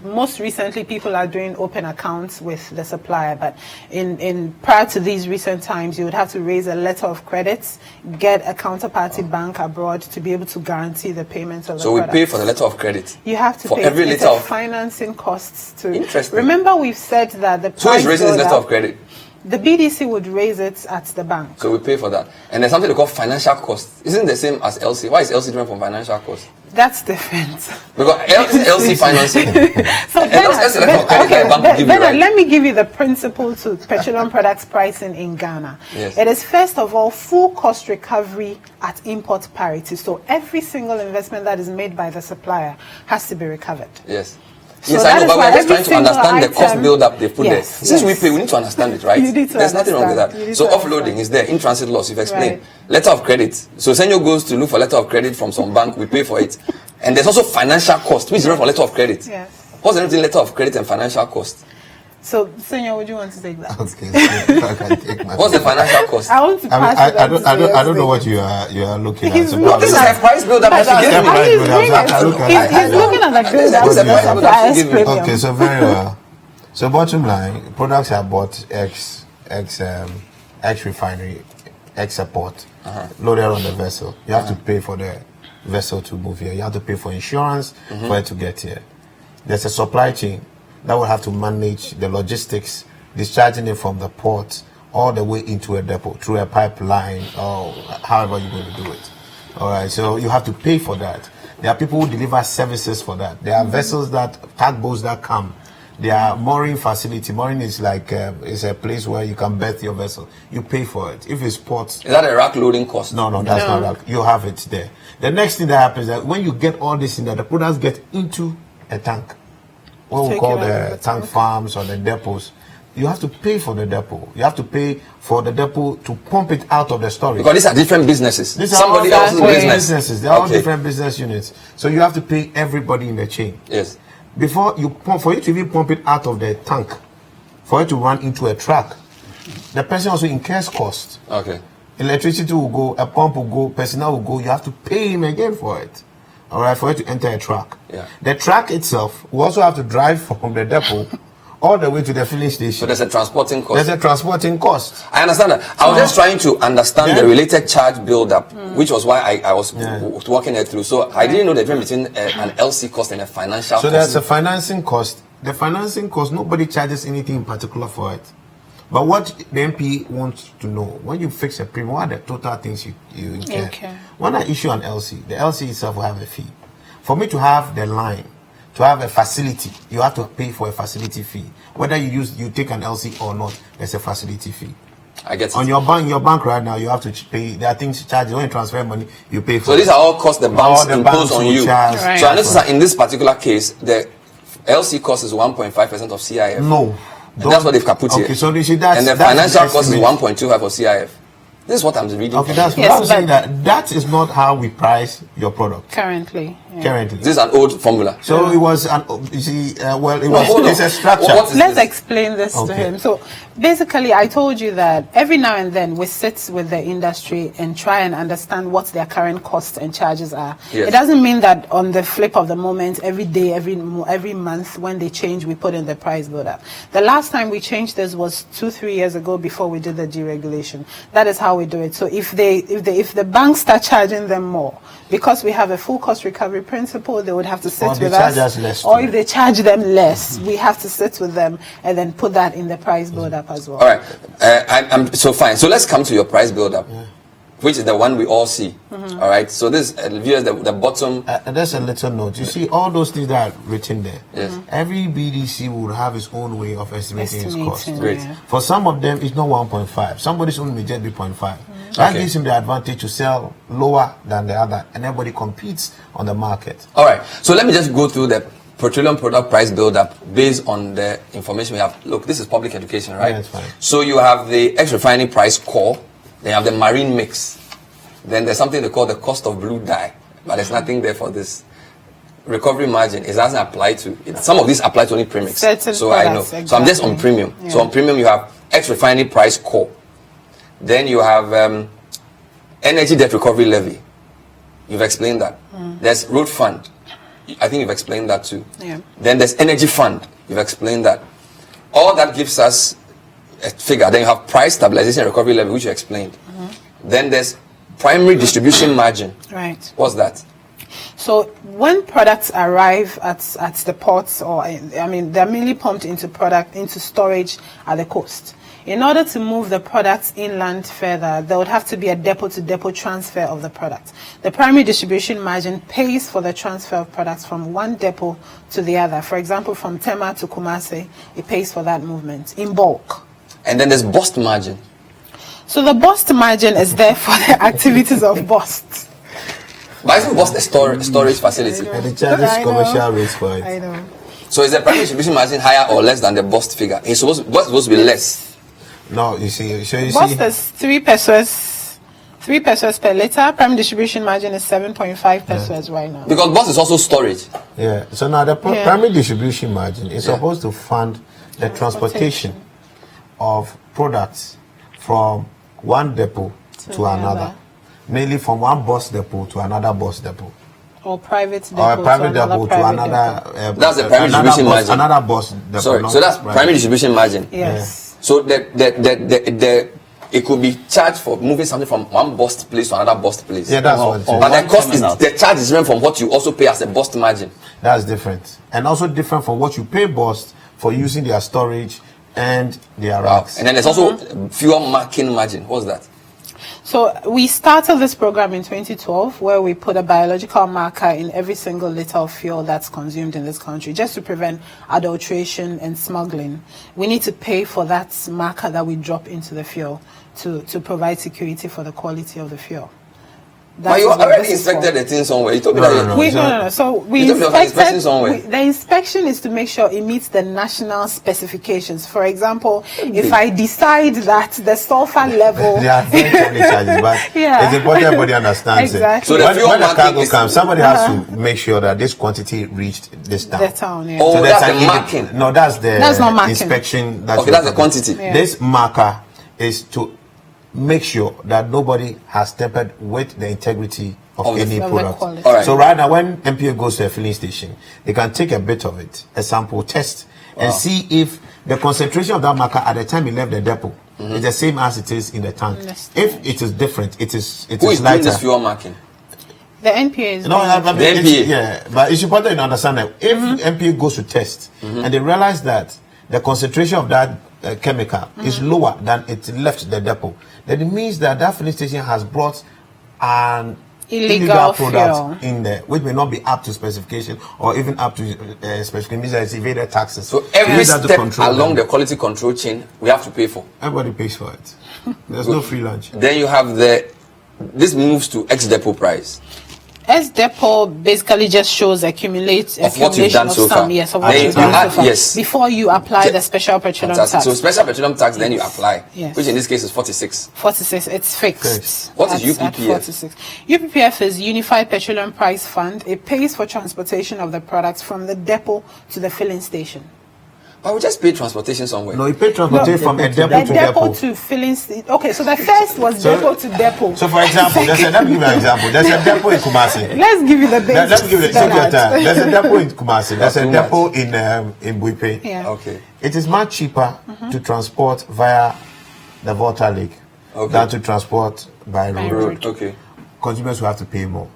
Most recently, people are doing open accounts with the supplier, but in prior to these recent times, you would have to raise a letter of credits, get a counterparty bank abroad to be able to guarantee the payments of the So we product. pay for the letter of credit. You have to for pay every it's letter a of. financing costs to. Interesting. Remember, we've said that the So who is price raising this letter buildup- of credit? The BDC would raise it at the bank. So we pay for that. And there's something they call financial cost. Isn't the same as LC? Why is LC different from financial cost? That's different. Because LC financing. So And that's letter of credit that bank will give you, Bernard, right? let me give you the principle to petroleum products pricing in Ghana. Yes. It is first of all full cost recovery at import parity. So every single investment that is made by the supplier has to be recovered. Yes. So Yes, that I know, is but why we're just every trying to single understand the cost item- build-up they put Yes, there. Since we yes. pay, we need to understand it, right? You need to There's nothing wrong with understand. You that. need So to offloading understand. is there, in-transit loss, you've explained. Right. Letter of credit. So Senyo goes to look for letter of credit from some bank, we pay for it. And there's also financial cost, which is different from letter of credit. Yes. What's the difference between letter of credit and financial cost? So, Senyo, would you want to take that? Okay, so if I can take my. What's the financial cost? I want to I mean, pass it on to I don't know Senyo. what you are looking at. He's So looking This is at- a price build-up that you give me. price He's build-up. looking I look at it. he's looking at the build-up What's the to price the build-up you supplier's give me? premium. Okay, so very well. So bottom line, products are bought ex refinery, ex port, loaded on the vessel. You have to pay for the vessel to move here. You have to pay for insurance for it to get here. There's a supply chain that will have to manage the logistics, discharging it from the port all the way into a depot through a pipeline or however you're going to do it. All right, so you have to pay for that. There are people who deliver services for that. There are vessels tugboats that come. There are mooring facility. Mooring is like is a place where you can berth your vessel. You pay for it. If it's ports, is that a rack loading cost? No, that's not rack. You have it there. The next thing that happens is that when you get all this in there, the products get into a tank. What we call the tank farms or the depots. You have to pay for the depot. You have to pay for the depot to pump it out of the storage. Because these are different businesses. These are somebody else's businesses. They are all different business units. So you have to pay everybody in the chain. Yes. Before you pump, for you to even pump it out of the tank, for it to run into a truck, the person also incurs cost. Okay. Electricity will go, a pump will go, personnel will go. You have to pay him again for it. All right, for it to enter a truck. Yeah. The truck itself will also have to drive from the depot all the way to the filling station. So there's a transporting cost. There's a transporting cost. I understand that. I was just trying to understand the related charge build-up, which was why I was walking it through. So I didn't know the difference between an LC cost and a financial cost. So there's a financing cost. The financing cost, nobody charges anything in particular for it. But what the MP wants to know, when you fix a premium, what are the total things you incur? Okay. When I issue an LC, the LC itself will have a fee. For me to have the line, to have a facility, you have to pay for a facility fee. Whether you take an LC or not, there's a facility fee. I get it. On your bank right now, you have to pay. There are things charged when you transfer money. You pay for. So these are all costs the banks impose on you. Right. So I notice that in this particular case, the LC cost is 1.5% of CIF. No, and that's what they've put here. Okay, so you see that's and the financial cost is 1.25 of CIF. This is what I'm reading. Okay, that's yes, I'm saying that is not how we price your product. Currently. Currently. This is an old formula. So it was it's a structure. Let's explain this to him. So basically, I told you that every now and then we sit with the industry and try and understand what their current costs and charges are. Yes. It doesn't mean that on the flip of the moment, every day, every month, when they change, we put in the price buildup. The last time we changed this was 2-3 years ago before we did the deregulation. That is how we do it. So if the banks start charging them more, because we have a full cost recovery principle, they would have to sit with us. Or if they charge them less, we have to sit with them and then put that in the price build-up as well. All right. I'm so fine. So let's come to your price build-up, which is the one we all see. All right. So this viewers the bottom. There's a little note. You see all those things that are written there. Yes. Every BDC would have its own way of estimating its cost. Great. Yeah. For some of them, it's not 1.5. Somebody's own may just be 0.5. That gives him the advantage to sell lower than the other, and everybody competes on the market. All right. So let me just go through the petroleum product price build-up based on the information we have. Look, this is public education, right? Yeah, that's fine. So you have the ex-refining price core, then you have the marine mix, then there's something they call the cost of blue dye, but there's nothing there for this. Recovery margin, it doesn't apply to it. Some of these apply to only premix. So I know. Exactly. So I'm just on premium. Yeah. So on premium you have ex-refining price core. Then you have energy debt recovery levy. You've explained that. There's road fund. I think you've explained that too. Yeah. Then there's energy fund. You've explained that. All that gives us a figure. Then you have price stabilization and recovery levy, which you explained. Then there's primary distribution margin. Right. What's that? So when products arrive at the ports, or they're mainly pumped into storage at the coast. In order to move the products inland further, there would have to be a depot-to-depot transfer of the product. The primary distribution margin pays for the transfer of products from one depot to the other. For example, from Tema to Kumasi, it pays for that movement in bulk. And then there's bust margin. So the bust margin is there for the activities of bust. But isn't bust a storage facility? And it charges commercial rates for it. I know. So is the primary distribution margin higher or less than the bust figure? What's supposed to be less? No, you see. Bust is 3 pesos per liter. Primary distribution margin is 7.5 pesos right now. Because bust is also storage. Yeah. So now the primary distribution margin is supposed to fund the transportation of products from one depot to another. Mainly from one bus depot to another bus depot. Or private depot, or a private depot to another. That's the primary distribution margin. Another bus depot. Sorry, so that's primary distribution margin. Yes. So it could be charged for moving something from one bust place to another bust place. Yeah, that's what it is. But the cost is the charge is different from what you also pay as a bust margin. That's different, and also different from what you pay bust for using their storage and their racks. And then there's also fuel marking margin. What's that? So we started this program in 2012 where we put a biological marker in every single liter of fuel that's consumed in this country just to prevent adulteration and smuggling. We need to pay for that marker that we drop into the fuel to provide security for the quality of the fuel. But you already inspected the thing somewhere. You told me that. No. So we inspected. The inspection is to make sure it meets the national specifications. For example, if I decide that the sulfur level, there are very public charges, but it's important everybody understands exactly. it. So when the cargo comes, somebody has to make sure that this quantity reached this town. The town, yeah. Oh, so that's the marking. No, that's not marking. Inspection. Okay, that's the quantity. Yeah. This marker is to make sure that nobody has tampered with the integrity of any product. Right. So right now, when MPA goes to a filling station, they can take a bit of it, a sample test, and see if the concentration of that marker at the time it left the depot is the same as it is in the tank. If it is different, it is Who is doing lighter. this fuel marking? The NPA is No, the NPA. yeah, but it's important to understand that if MPA goes to test and they realize that the concentration of that chemical is lower than it left the depot, then it means that that filling station has brought an illegal product in there, which may not be up to specification or even up to specification, means that it's evaded taxes. So every step along the quality control chain, we have to pay for. Everybody pays for it. There's no free lunch. Then you have this moves to ex-depot price. S-Depot basically just shows accumulation of what you've done so far. Yes, of what you've done so far. Yes. Before you apply the special petroleum tax. So special petroleum tax, then you apply. Yes. Which in this case is 46. 46, it's fixed. What is UPPF? 46. UPPF is Unified Petroleum Price Fund. It pays for transportation of the products from the depot to the filling station. But we just pay transportation somewhere. No, you pay transportation from a depot to depot. To filling station. Okay, so the first was depot to depot. So for example, let me give you an example. There's a depot in Kumasi. Let's give you the basics. Let's give you there's a depot in Kumasi. There's a depot in Buipe. Yeah. Okay. It is much cheaper to transport via the Volta Lake than to transport by road. Okay. Consumers will have to pay more.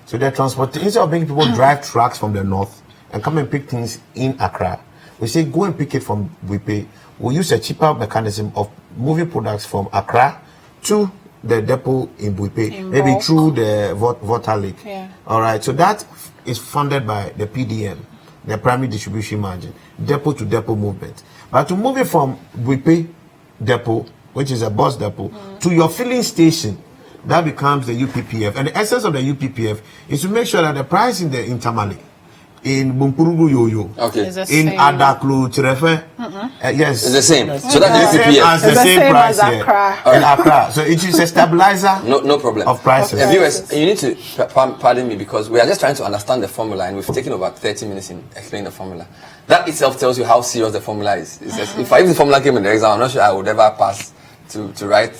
So they're transporting, instead of making people drive trucks from the north and come and pick things in Accra, we say go and pick it from Buipe. We'll use a cheaper mechanism of moving products from Accra to the depot in Buipe, maybe through the Volta Lake. Yeah. All right, so that is funded by the PDM, the primary distribution margin, depot to depot movement. But to move it from Buipe depot, which is a bus depot, to your filling station, that becomes the UPPF. And the essence of the UPPF is to make sure that the price in the intermali, in Bumpurugu Yoyo, in Adaklu Chirefe, yes, it's the same. So that's the UPPF. As the same price here in Accra. So it is a stabilizer. No problem. Of prices. Viewers, you need to pardon me because we are just trying to understand the formula, and we've taken about 30 minutes in explaining the formula. That itself tells you how serious the formula is. If the formula came in the exam, I'm not sure I would ever pass to write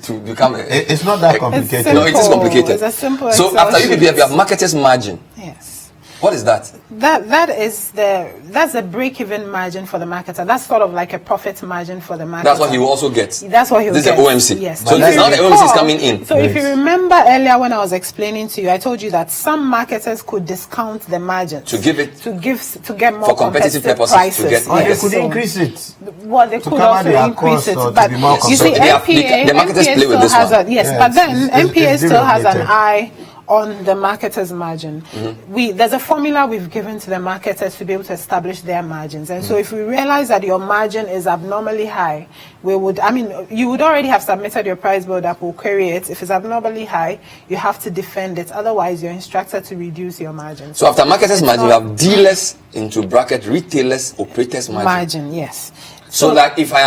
to become a. It's not that complicated. No, it is complicated. It's a simple. So after UPPF, you have marketer's margin. Yes. What is that? That's the break-even margin for the marketer. That's sort of like a profit margin for the marketer. That's what he will also get. That's what he will get. This is the OMC. Yes. So now the OMC is coming in. So if you remember earlier when I was explaining to you, I told you that some marketers could discount the margin to get more for competitive purposes prices. to get. Or they could increase it. Well, they could also increase it, but you see, the marketers play with this one. But then MPA still has an eye on the marketers' margin. There's a formula we've given to the marketers to be able to establish their margins. And so if we realize that your margin is abnormally high, you would already have submitted your price buildup, we'll query it. If it's abnormally high, you have to defend it. Otherwise, you're instructed to reduce your margin. So after marketers' margin, you have dealers into bracket, retailers, operators' margin. Margin, yes. So that if I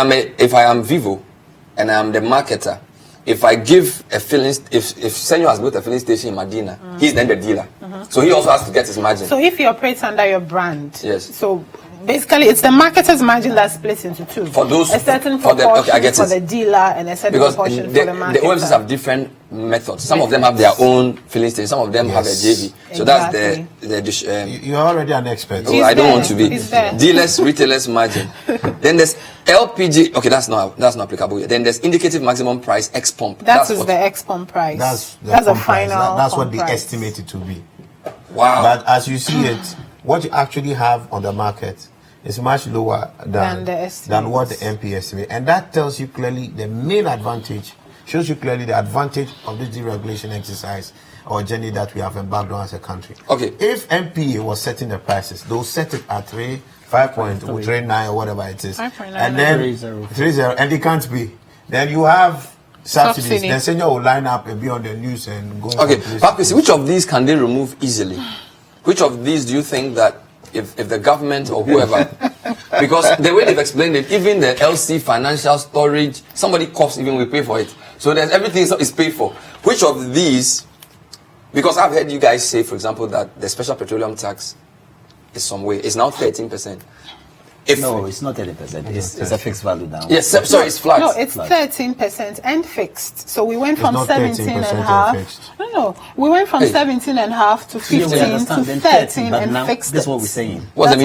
am Vivo and I am the marketer, if I give a filling, if Senyo has built a filling station in Medina, he's then the dealer. So he also has to get his margin. So if you operate under your brand, yes. So basically, it's the marketer's margin that's split into two. For those, a certain proportion for the dealer and a certain proportion for the marketer. The OMCs have different methods. Some of them have their own filling station. Some of them have a JV. So that's you're already an expert. Oh, I don't want to be. Dealers, retailers, margin. Then there's LPG. Okay, that's not applicable here. Then there's indicative maximum price X pump. That's the X pump price. That's a final. That's what they estimate it to be. Wow. But as you see it, what you actually have on the market is much lower than what the MP estimate. And that tells you clearly the main advantage shows you clearly the advantage of this deregulation exercise or journey that we have embarked on as a country. Okay. If MPA was setting the prices, they'll set it at 5.39 or whatever it is. 5.99. And then 30, and they can't pay. Then you have subsidies. Subsidy. Then Senyo will line up and be on the news and go. Okay, Kwesi, which of these can they remove easily? Which of these do you think that if the government or whoever, because the way they've explained it, even the LC financial storage, somebody coughs, even we pay for it. So there's everything is paid for. Which of these, because I've heard you guys say, for example, that the special petroleum tax is some way, it's now 13%. No, it's not 30%. It's a fixed value now. Yes, sorry, it's flat. No, it's 13% and fixed. So we went from not 17 and a 13% half. and fixed. No, we went from 17 and a half to 15 we understand. to Then 13 but and now, fixed. that's what it. we're saying. What's the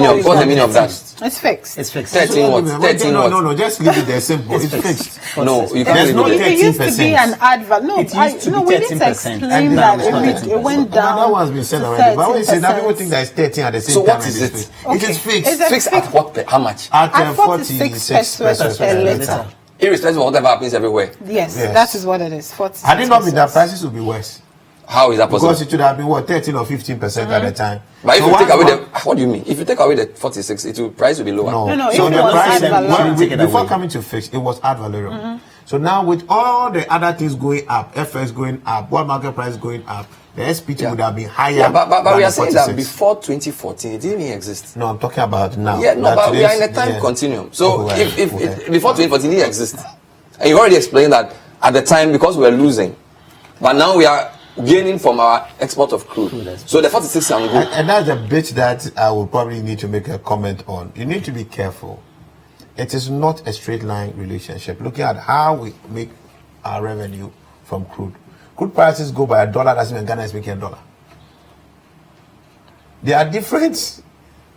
meaning of that? It's fixed. It's fixed. 13 what? 13 what? No, just leave it there simple. It's fixed. No, you There's can't no leave it. It used to be 13%. an advert. No, It used to be we need to 13%. explain And that now it's it went down. That one's been said to already. But when you say that, 13%. people think that it's 13 at the same So time. what is and it? it's fixed. Okay. It is fixed. It's a Fixed at what? How much? At 46 pesos per liter. Irrespective of whatever happens everywhere. Yes, Yes. that is what it is. 46 Had it not been that, pesos. prices would be worse. How is that possible? Because it should have been, 13 or 15% at the time. But if So you take one- away the, what do you mean? If you take away the 46, price will be lower. So No, if the it was price, ad valorem. before coming to fixed, it was ad valorem. So now with all the other things going up, FX going up, world market price going up, the SPT would have been higher. Yeah, but than we the are saying that 46. before 2014, it didn't even exist. No, I'm talking about now. Yeah, no, That but we are in a today's- time yeah. continuum. So Okay, if okay. before 2014, it didn't exist. And you already explained that at the time because we were losing, but now we are gaining from our export of crude. So the 46 can go. And that's the bit that I will probably need to make a comment on. You need to be careful. It is not a straight line relationship. Looking at how we make our revenue from crude. Crude prices go by $1, doesn't mean Ghana is making $1. There are different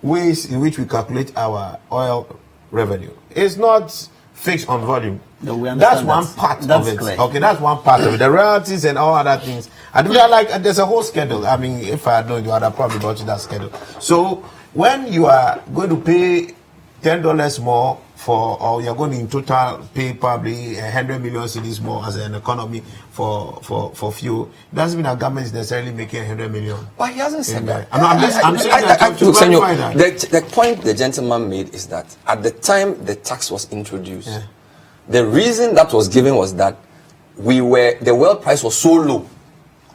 ways in which we calculate our oil revenue. It's not fixed on volume. No, we That's understand one that. part That's of it. clear. Okay, that's one part of it. The royalties and all other things. I do that like there's a whole schedule. I mean, if I had known you, I'd have probably got you that schedule. So when you are going to pay $10 more for, or you're going to in total pay probably 100 million cedis more as an economy for fuel, doesn't mean that government is necessarily making 100 million. But he hasn't said that. I'm saying that to Look, Senyo, clarify that. the point the gentleman made is that at the time the tax was introduced, the reason that was given was that the world price was so low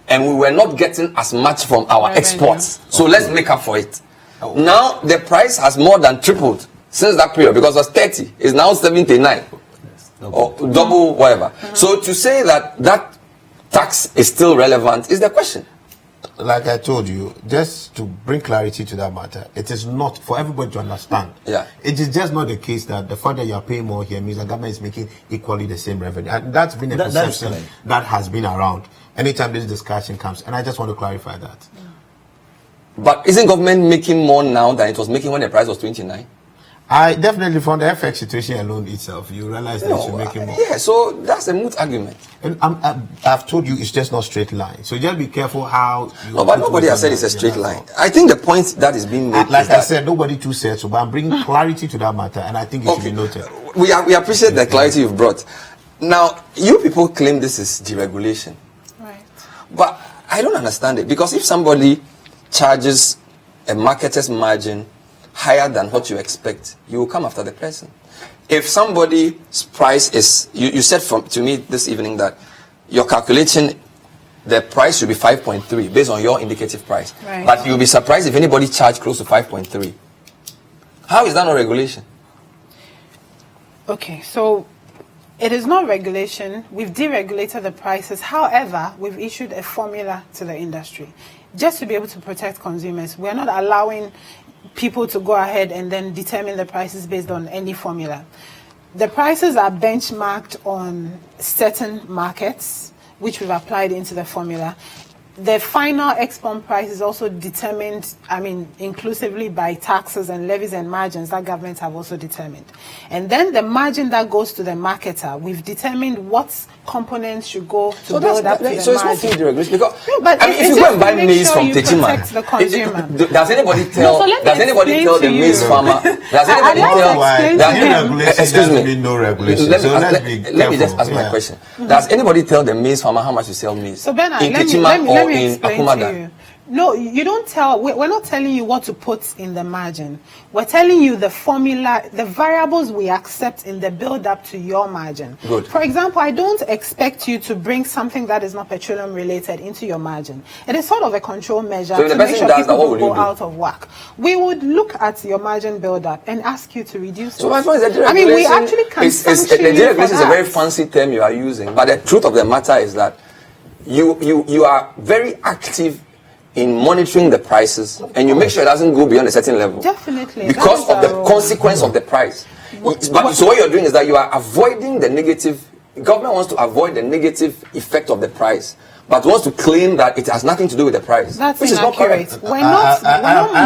and we were not getting as much from our Revenue. exports. So let's make up for it. Now the price has more than tripled since that period because it was 30. It's now 79. Or double whatever. So to say that that tax is still relevant is the question. Like I told you, just to bring clarity to that matter, it is not for everybody to understand. Yeah. It is just not the case that the fact that you are paying more here means the government is making equally the same revenue. And that's been a That's perception right. that has been around anytime this discussion comes. And I just want to clarify that. But isn't government making more now than it was making when the price was 29? I definitely, from the FX situation alone itself, you realize that you're making more. Yeah, so that's a moot argument. And I've told you it's just not straight line. So just be careful how you. No, but nobody has said it's a straight line. I think the point that is being made Like is I that said, nobody too said so, but I'm bringing clarity to that matter, and I think it should be noted. we appreciate the clarity you've brought. Now, you people claim this is deregulation. Right. But I don't understand it because if somebody charges a marketer's margin higher than what you expect, you will come after the person. If somebody's price is, you said to me this evening that you're calculating the price should be 5.3 based on your indicative price. Right. But you'll be surprised if anybody charged close to 5.3. How is that not regulation? Okay, so it is not regulation. We've deregulated the prices. However, we've issued a formula to the industry just to be able to protect consumers. We're not allowing people to go ahead and then determine the prices based on any formula. The prices are benchmarked on certain markets, which we've applied into the formula. the final export price is also determined, inclusively by taxes and levies and margins that governments have also determined. And then the margin that goes to the marketer, we've determined what components should go to build up to the margin. So it's not food regulation, because but if you go and buy maize from Techima, does anybody tell the maize farmer? Does anybody tell? Excuse me. No regulation. Let me just ask my question. Does anybody tell the maize farmer how much to sell maize? So Bernard, in let Techima me or in explain Akumada? to you. No, you don't tell. We're not telling you what to put in the margin. We're telling you the formula, the variables we accept in the build-up to your margin. Good. For example, I don't expect you to bring something that is not petroleum related into your margin. It is sort of a control measure to make sure people don't go out of whack. We would look at your margin build-up and ask you to reduce it. So my point is that we actually can sanction the you for deregulation is a that. very fancy term you are using, but the truth of the matter is that you are very active in monitoring the prices, and you make sure it doesn't go beyond a certain level. Definitely. Because of the consequence of the price. So what you're doing is that you are avoiding the negative. Government wants to avoid the negative effect of the price, but wants to claim that it has nothing to do with the price. That's which inaccurate. Is not correct. We're not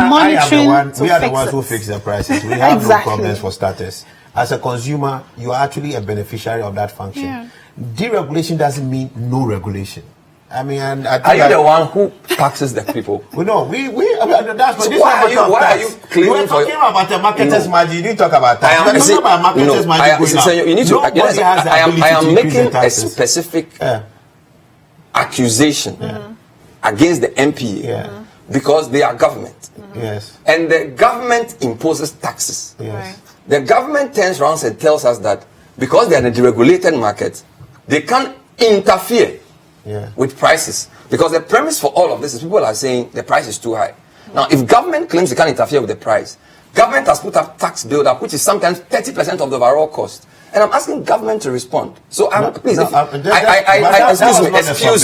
monitoring. We are the ones who fix the prices. We have no problems for starters. As a consumer, you are actually a beneficiary of that function. Yeah. Deregulation doesn't mean no regulation. I think are you the one who taxes the people? Well, no, that's so why are you claiming we're talking about the marketer's margin. You didn't talk about that. I am making a specific accusation against the MPA because they are government. Yes. And the government imposes taxes. Yes. The government turns around and tells us that because they are in a deregulated market, they can't interfere with prices. Because the premise for all of this is people are saying the price is too high. Now, if government claims they can't interfere with the price, government has put up tax build-up, which is sometimes 30% of the overall cost. And I'm asking government to respond. So, excuse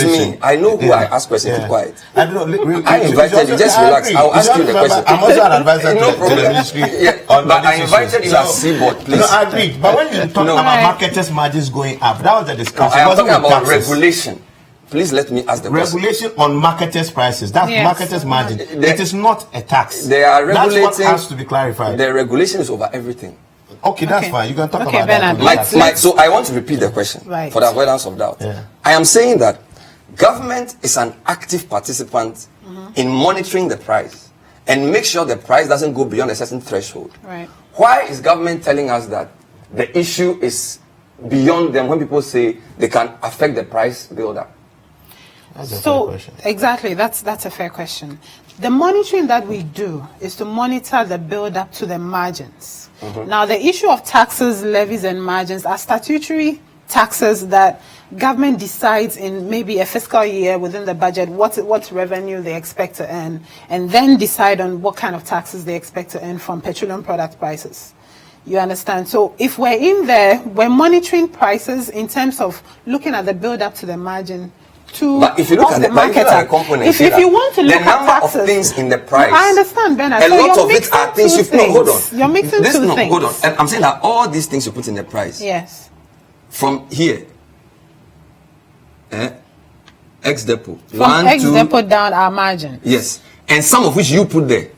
me. I know who I ask questions. Keep quiet. I invited you. Just relax. I'll ask you the question. I'm also an advisor no to the ministry. But I invited you as seaboard, please. No, I agree. But when you talk about marketers' margins going up, that was the discussion. I am talking about regulation. Please let me ask the question. Regulation on marketers' prices. That's marketers' margin. It is not a tax. They are regulating. That's what has to be clarified. The regulation is over everything. Okay, that's fine. You can talk about Bernard, that. So I want to repeat the question for the avoidance of doubt. I am saying that government is an active participant in monitoring the price and make sure the price doesn't go beyond a certain threshold. Right. Why is government telling us that the issue is beyond them when people say they can affect the price build-up? Exactly, that's a fair question. The monitoring that we do is to monitor the build-up to the margins. Now, the issue of taxes, levies, and margins are statutory taxes that government decides in maybe a fiscal year within the budget what revenue they expect to earn, and then decide on what kind of taxes they expect to earn from petroleum product prices. You understand? So if we're in there, we're monitoring prices in terms of looking at the build-up to the margin. But if you look at the components, if you want to look the number at taxes, of things in the price, I understand, Bernard. A lot of it are things you've not. Hold on. You're mixing two things. Hold on. I'm saying that all these things you put in the price. Yes. From here, X depot. From X depot down our margin. Yes, and some of which you put there.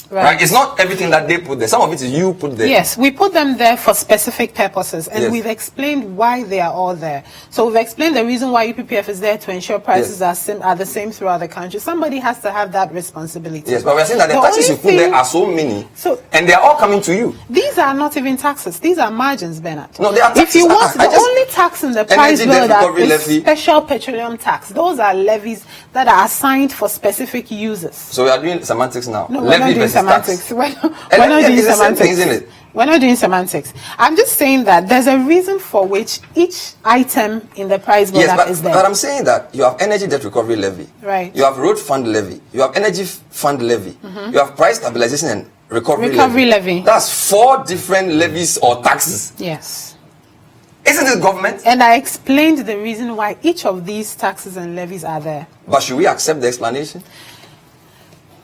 Right. It's not everything that they put there. Some of it is you put there. Yes, we put them there for specific purposes, and we've explained why they are all there. So we've explained the reason why UPPF is there to ensure prices are the same throughout the country. Somebody has to have that responsibility. Yes, but we're saying that the taxes you put there are so many, and they are all coming to you. These are not even taxes. These are margins, Bernard. No, they are taxes. If you want, the only tax in the price build-up is levy. Special petroleum tax. Those are levies that are assigned for specific users. So we are doing semantics now. No, we're not doing semantics. We're not doing semantics. We're not doing semantics. I'm just saying that there's a reason for which each item in the price build-up is there. But I'm saying that you have energy debt recovery levy. Right. You have road fund levy. You have energy fund levy. You have price stabilization and recovery levy. That's 4 different levies or taxes. Yes. Isn't it government? And I explained the reason why each of these taxes and levies are there. But should we accept the explanation?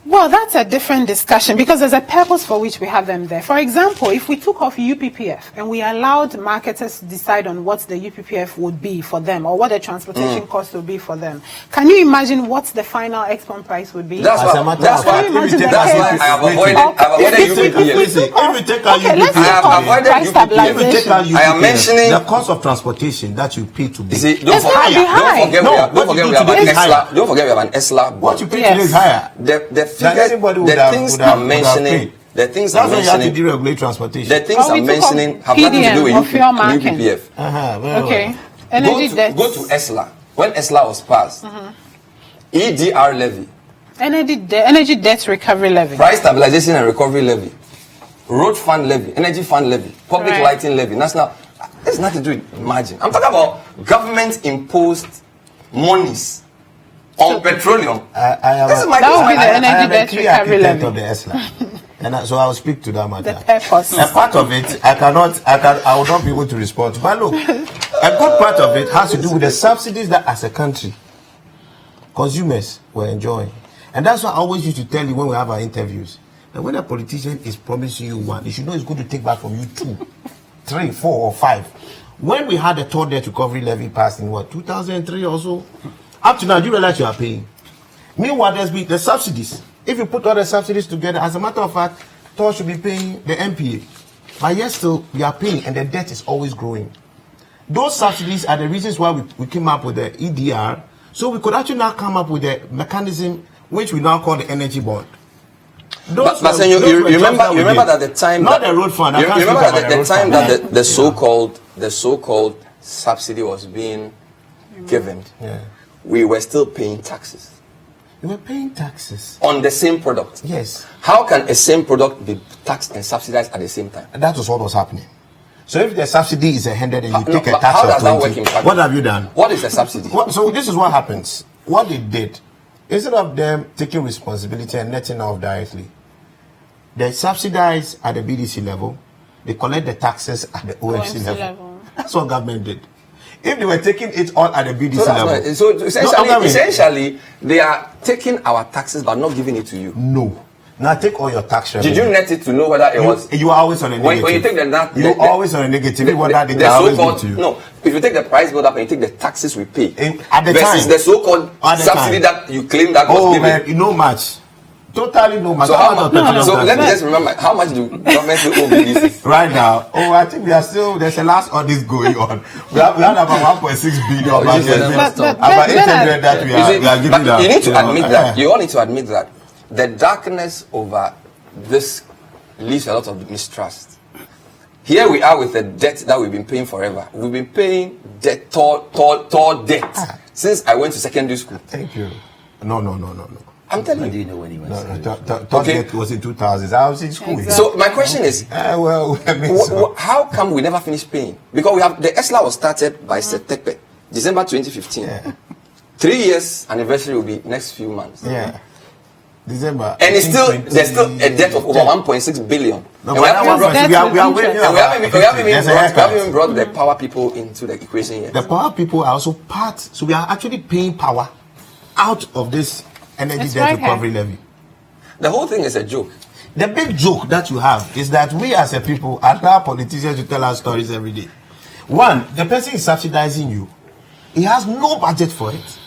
Well, that's a different discussion because there's a purpose for which we have them there. For example, if we took off UPPF and we allowed marketers to decide on what the UPPF would be for them or what the transportation cost would be for them, can you imagine what the final export price would be? That's why I have avoided UPPF. If you take out UPPF, I am mentioning the cost of transportation that you pay to be. Don't forget we have an ESLA. Don't forget we have an ESLA. What you pay today is higher. The things I'm mentioning have nothing to do with UPPF. Okay. Energy debt. Go to ESLA. When ESLA was passed, EDR levy, energy debt recovery levy, price stabilization and recovery levy, road fund levy, energy fund levy, public lighting levy, national. There's nothing to do with margin. I'm talking about government imposed monies on petroleum. That would be the energy debt recovery levy of the ESLA. And so I'll speak to that matter. The purpose. A part of it, I will not be able to respond to. But look, a good part of it has to do with the subsidies that as a country, consumers were enjoying. And that's why I always used to tell you when we have our interviews, that when a politician is promising you one, you should know he's going to take back from you 2, 3, 4, or 5. When we had the third debt recovery levy passed in 2003 or so, up to now, do you realize you are paying? Meanwhile, there's been the subsidies. If you put all the subsidies together, as a matter of fact, TOR should be paying the MPA. But yet still, we are paying, and the debt is always growing. Those subsidies are the reasons why we came up with the EDR, so we could actually now come up with a mechanism which we now call the energy bond. But you remember that the time not the road fund. You remember that the time that the so-called subsidy was being given, we were still paying taxes. You were paying taxes on the same product. Yes. How can a same product be taxed and subsidized at the same time? And that was what was happening. So if the subsidy is 100 and you take a tax how of does 20, that work in practice? What have you done? What is the subsidy? So this is what happens. What they did, instead of them taking responsibility and netting off directly, they subsidize at the BDC level, they collect the taxes at the OMC level. That's what government did. If they were taking it all at the BDC level. So essentially, they are taking our taxes but not giving it to you. No. Now take all your tax revenue. Did you net it to know whether it was? You are always on a negative. When you take you're always on a negative. They always give to you. No, if you take the price build up and you take the taxes we pay at the versus time, the so-called subsidy that you claim that was given. Man, no match. Totally no match. So let me just remember, how much do government owe BDC? Right now, I think we are still, there's a last audit going on. We had about 1.6 billion. About 800 that we are giving out. You need to admit that. You all need to admit that the darkness over this leaves a lot of mistrust. Here we are with the debt that we've been paying forever. We've been paying debt, tall debt since I went to secondary school. Thank you. No. I'm telling you. Do you know when he went? It was in 2000. I was in school. Exactly. So my question is, how come we never finished paying? Because we have the ESLA was started by Setepe, December 2015. Yeah. 3 years anniversary will be next few months. Yeah. December. And there's still a debt of over 1.6 billion. No, and we haven't even brought the power people into the equation yet. The power people are also part. So we are actually paying power out of this energy debt recovery levy. The whole thing is a joke. The big joke that you have is that we as a people allow politicians to tell us stories every day. One, the person is subsidizing you. He has no budget for it.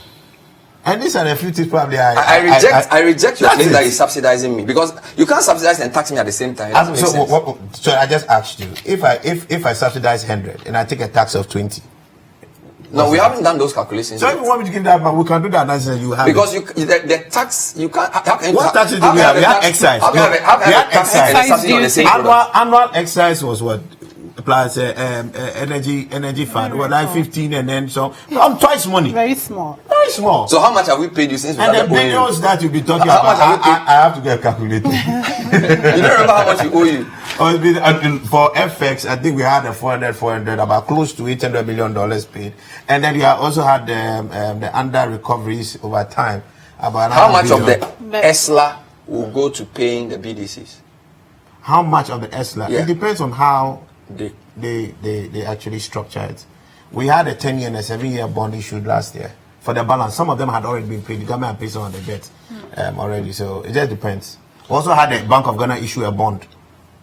And these are the few things probably I reject your claim that he's subsidizing me, because you can't subsidize and tax me at the same time. So I just asked you, if I subsidize 100 and I take a tax of 20. No, we haven't done those calculations. So if you want me to give that, but we can do that. That's you have because the tax you can't. What taxes do we have? We have excise. We have excise. Annual excise was what? Plus energy fund, like 15 and then so twice money. Very small. So how much have we paid you since? And the billions that you'll be talking about, I have to get calculated. You don't remember how much we owe you? For FX, I think we had a 400, about close to $800 million paid, and then we also had the under recoveries over time. About how much of the ESLA will go to paying the BDCs? How much of the ESLA? Yeah. It depends on how they actually structure it. We had a 10-year and a 7-year bond issued last year for the balance. Some of them had already been paid. The government had paid some of the debt. already. So it just depends. We also had the Bank of Ghana issue a bond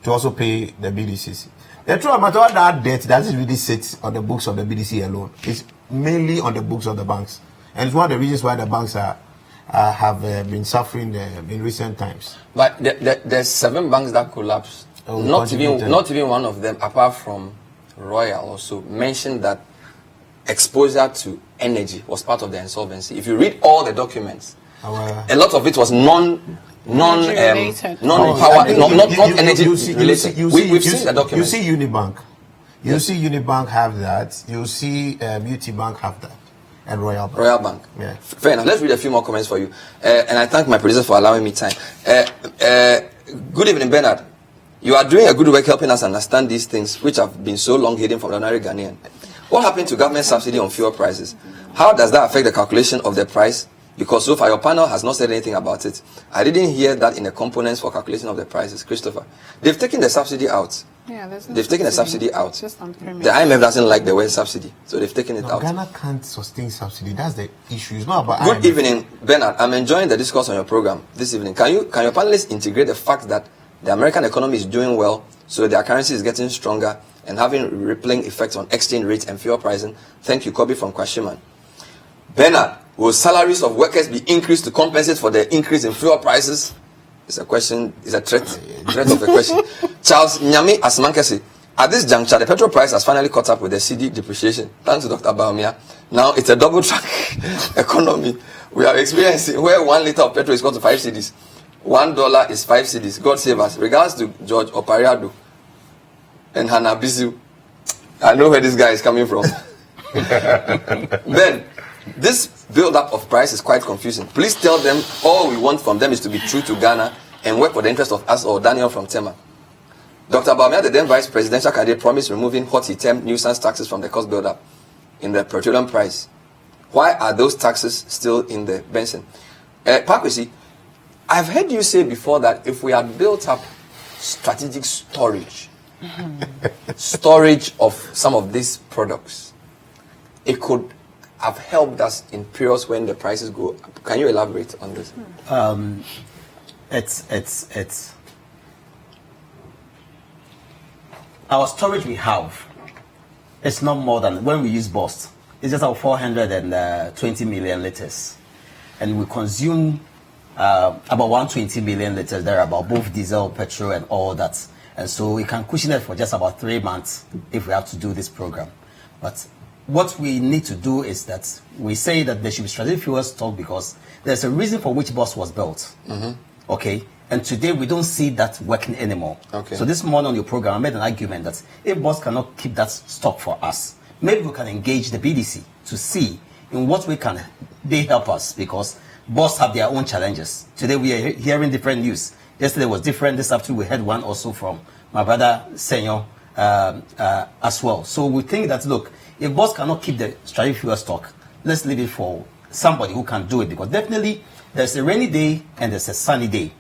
to also pay the BDCs. The truth about all that debt doesn't really sit on the books of the BDC alone. It's mainly on the books of the banks, and it's one of the reasons why the banks have been suffering in recent times. But there's 7 banks that collapsed. Not even one of them, apart from Royal, also mentioned that exposure to energy was part of the insolvency. If you read all the documents, a lot of it was non-power, not energy related. We've seen the documents. You see Unibank. You see Unibank have that. You see UT Bank have that. And Royal Bank. Yeah. Fair enough. Let's read a few more comments for you. And I thank my producer for allowing me time. Good evening, Bernard. You are doing a good work helping us understand these things which have been so long hidden from the ordinary Ghanaian. What happened to government subsidy on fuel prices? How does that affect the calculation of the price? Because so far your panel has not said anything about it. I didn't hear that in the components for calculation of the prices. Christopher, they've taken the subsidy out. Yeah, they've taken the subsidy out. Just on the IMF doesn't like the word subsidy, so they've taken it out. Ghana can't sustain subsidy. That's the issue. It's not about Good IMF. evening, Bernard. I'm enjoying the discourse on your program this evening. Can your panelists integrate the fact that the American economy is doing well, so their currency is getting stronger and having rippling effects on exchange rates and fuel pricing? Thank you, Kobe from Kwashiman. Bernard, will salaries of workers be increased to compensate for the increase in fuel prices? It's a question, it's a threat of a question. Charles Nyami Asmankesi, at this juncture, the petrol price has finally caught up with the CD depreciation. Thanks to Dr. Baumia. Now it's a double track economy we are experiencing, where 1 liter of petrol is equal to 5 cedis. $1 is 5 cedis. God save us. Regards to George Opariado and Hannah Bizu. I know where this guy is coming from. Then, this build-up of price is quite confusing. Please tell them all we want from them is to be true to Ghana and work for the interest of us or Daniel from Tema. Dr. Baumia, the then vice presidential candidate, promised removing what he termed nuisance taxes from the cost build-up in the petroleum price. Why are those taxes still in the Benson? Kwesi, I've heard you say before that if we had built up strategic storage of some of these products, it could have helped us in periods when the prices go up. Can you elaborate on this? It's our storage we have. It's not more than when we use BOST. It's just about 420 million liters, and we consume about 120 million liters there, about both diesel, petrol, and all that. And so we can cushion it for just about 3 months if we have to do this program. But what we need to do is that we say that there should be strategic fuel stock because there's a reason for which BOST was built. Okay? And today we don't see that working anymore. Okay. So this morning on your program, I made an argument that if BOST cannot keep that stock for us, maybe we can engage the BDC to see in what way can they help us, because BOST have their own challenges. Today we are hearing different news. Yesterday was different. This afternoon we had one also from my brother Senyo as well. So we think that, look, if BOST cannot keep the strategic fuel stock, let's leave it for somebody who can do it, because definitely there's a rainy day and there's a sunny day.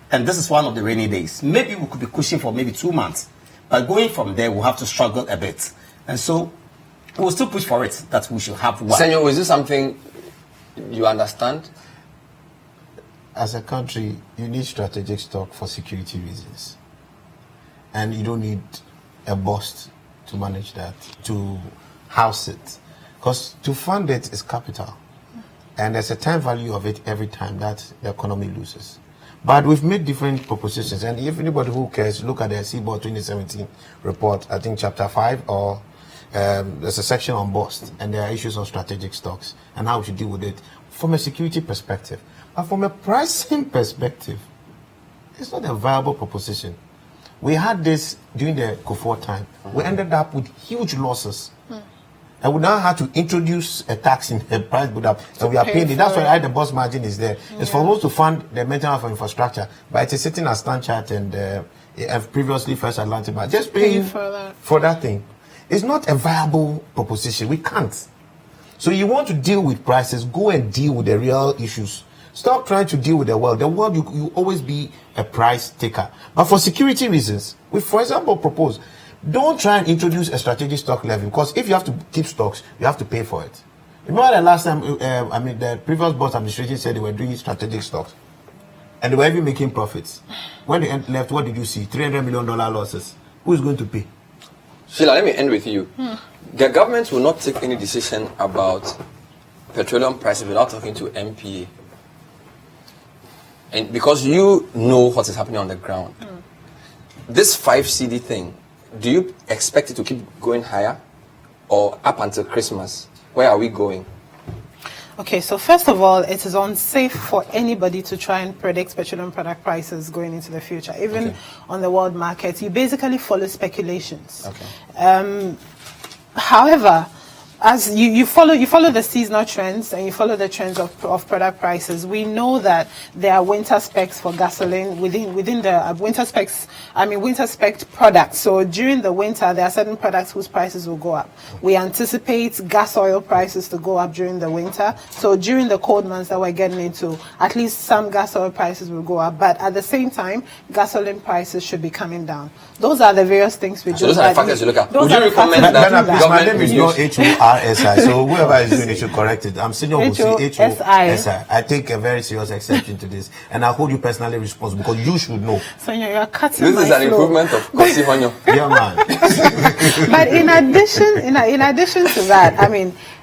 And this is one of the rainy days. Maybe we could be pushing for maybe 2 months. But going from there, we'll have to struggle a bit. And so we'll still push for it that we should have one. Senyo, is this something you understand? As a country, you need strategic stock for security reasons. And you don't need a BOST to manage that, to house it. Because to fund it is capital. And there's a time value of it every time that the economy loses. But we've made different propositions, and if anybody who cares, look at the CBOR 2017 report, I think chapter 5, or there's a section on BOST, and there are issues on strategic stocks, and how we should deal with it from a security perspective. But from a pricing perspective, it's not a viable proposition. We had this during the Kufuor time. We ended up with huge losses. And we now have to introduce a tax in the price build-up, so we are paying it. That's why the BOST margin is there. It's for us to fund the maintenance of infrastructure, but it is sitting as Stanchart and previously First Atlantic, but just paying for that thing. It's not a viable proposition. We can't. So you want to deal with prices, go and deal with the real issues. Stop trying to deal with the world. The world, you always be a price taker. But for security reasons, we, for example, propose, don't try and introduce a strategic stock level, because if you have to keep stocks, you have to pay for it. Remember the last time, the previous BOST administration said they were doing strategic stocks. And they were even making profits. When they left, what did you see? $300 million losses. Who is going to pay? Sheila, let me end with you. The government will not take any decision about petroleum prices without talking to MPA. And because you know what is happening on the ground. This 5 CD thing, do you expect it to keep going higher or up until Christmas? Where are we going? Okay, so first of all, it is unsafe for anybody to try and predict petroleum product prices going into the future. Even on the world market, you basically follow speculations. However, as you follow the seasonal trends and you follow the trends of product prices, we know that there are winter specs for gasoline within the winter specs. Winter spec products. So during the winter, there are certain products whose prices will go up. We anticipate gas oil prices to go up during the winter. So during the cold months that we're getting into, at least some gas oil prices will go up. But at the same time, gasoline prices should be coming down. Those are the various things we do. So those are the factors you look at. Would you recommend that Bernard, my name is use? not HORSI, so whoever is doing it should correct it. I'm Senyo Hosi, HOSI. I take a very serious exception to this, and I hold you personally responsible because you should know. Senyo, you're cutting This is an improvement of Kwesi. Yeah, man. But in addition to that,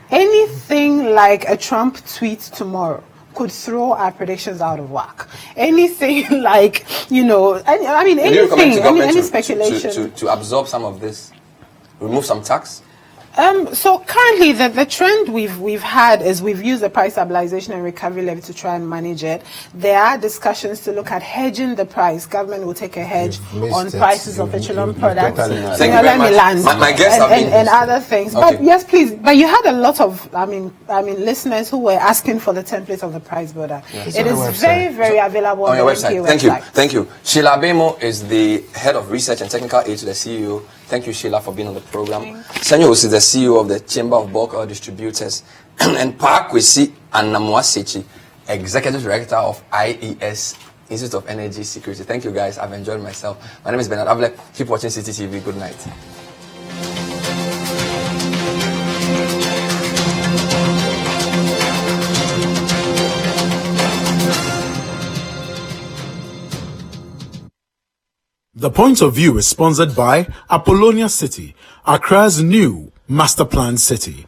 anything like a Trump tweet tomorrow could throw our predictions out of whack. Anything like, any speculation. To absorb some of this, remove some tax? So currently, the trend we've had is we've used the price stabilization and recovery levy to try and manage it. There are discussions to look at hedging the price. Government will take a hedge on prices of petroleum products. Thank you very much. My guests have been and other things. Okay. But yes, please. But you had a lot of listeners who were asking for the template of the price builder. Yes. It is very, very available on your website. website. Thank you. Shiela Abiemo is the head of research and technical aid to the CEO. Thank you, Sheila, for being on the program. Senyo is the CEO of the Chamber of Bulk Oil Distributors, and Kwesi Anamuah, Executive Director of IES, Institute of Energy Security. Thank you, guys. I've enjoyed myself. My name is Bernard Avle. Keep watching CTTV. Good night. The Point of View is sponsored by Apollonia City, Accra's new master plan city.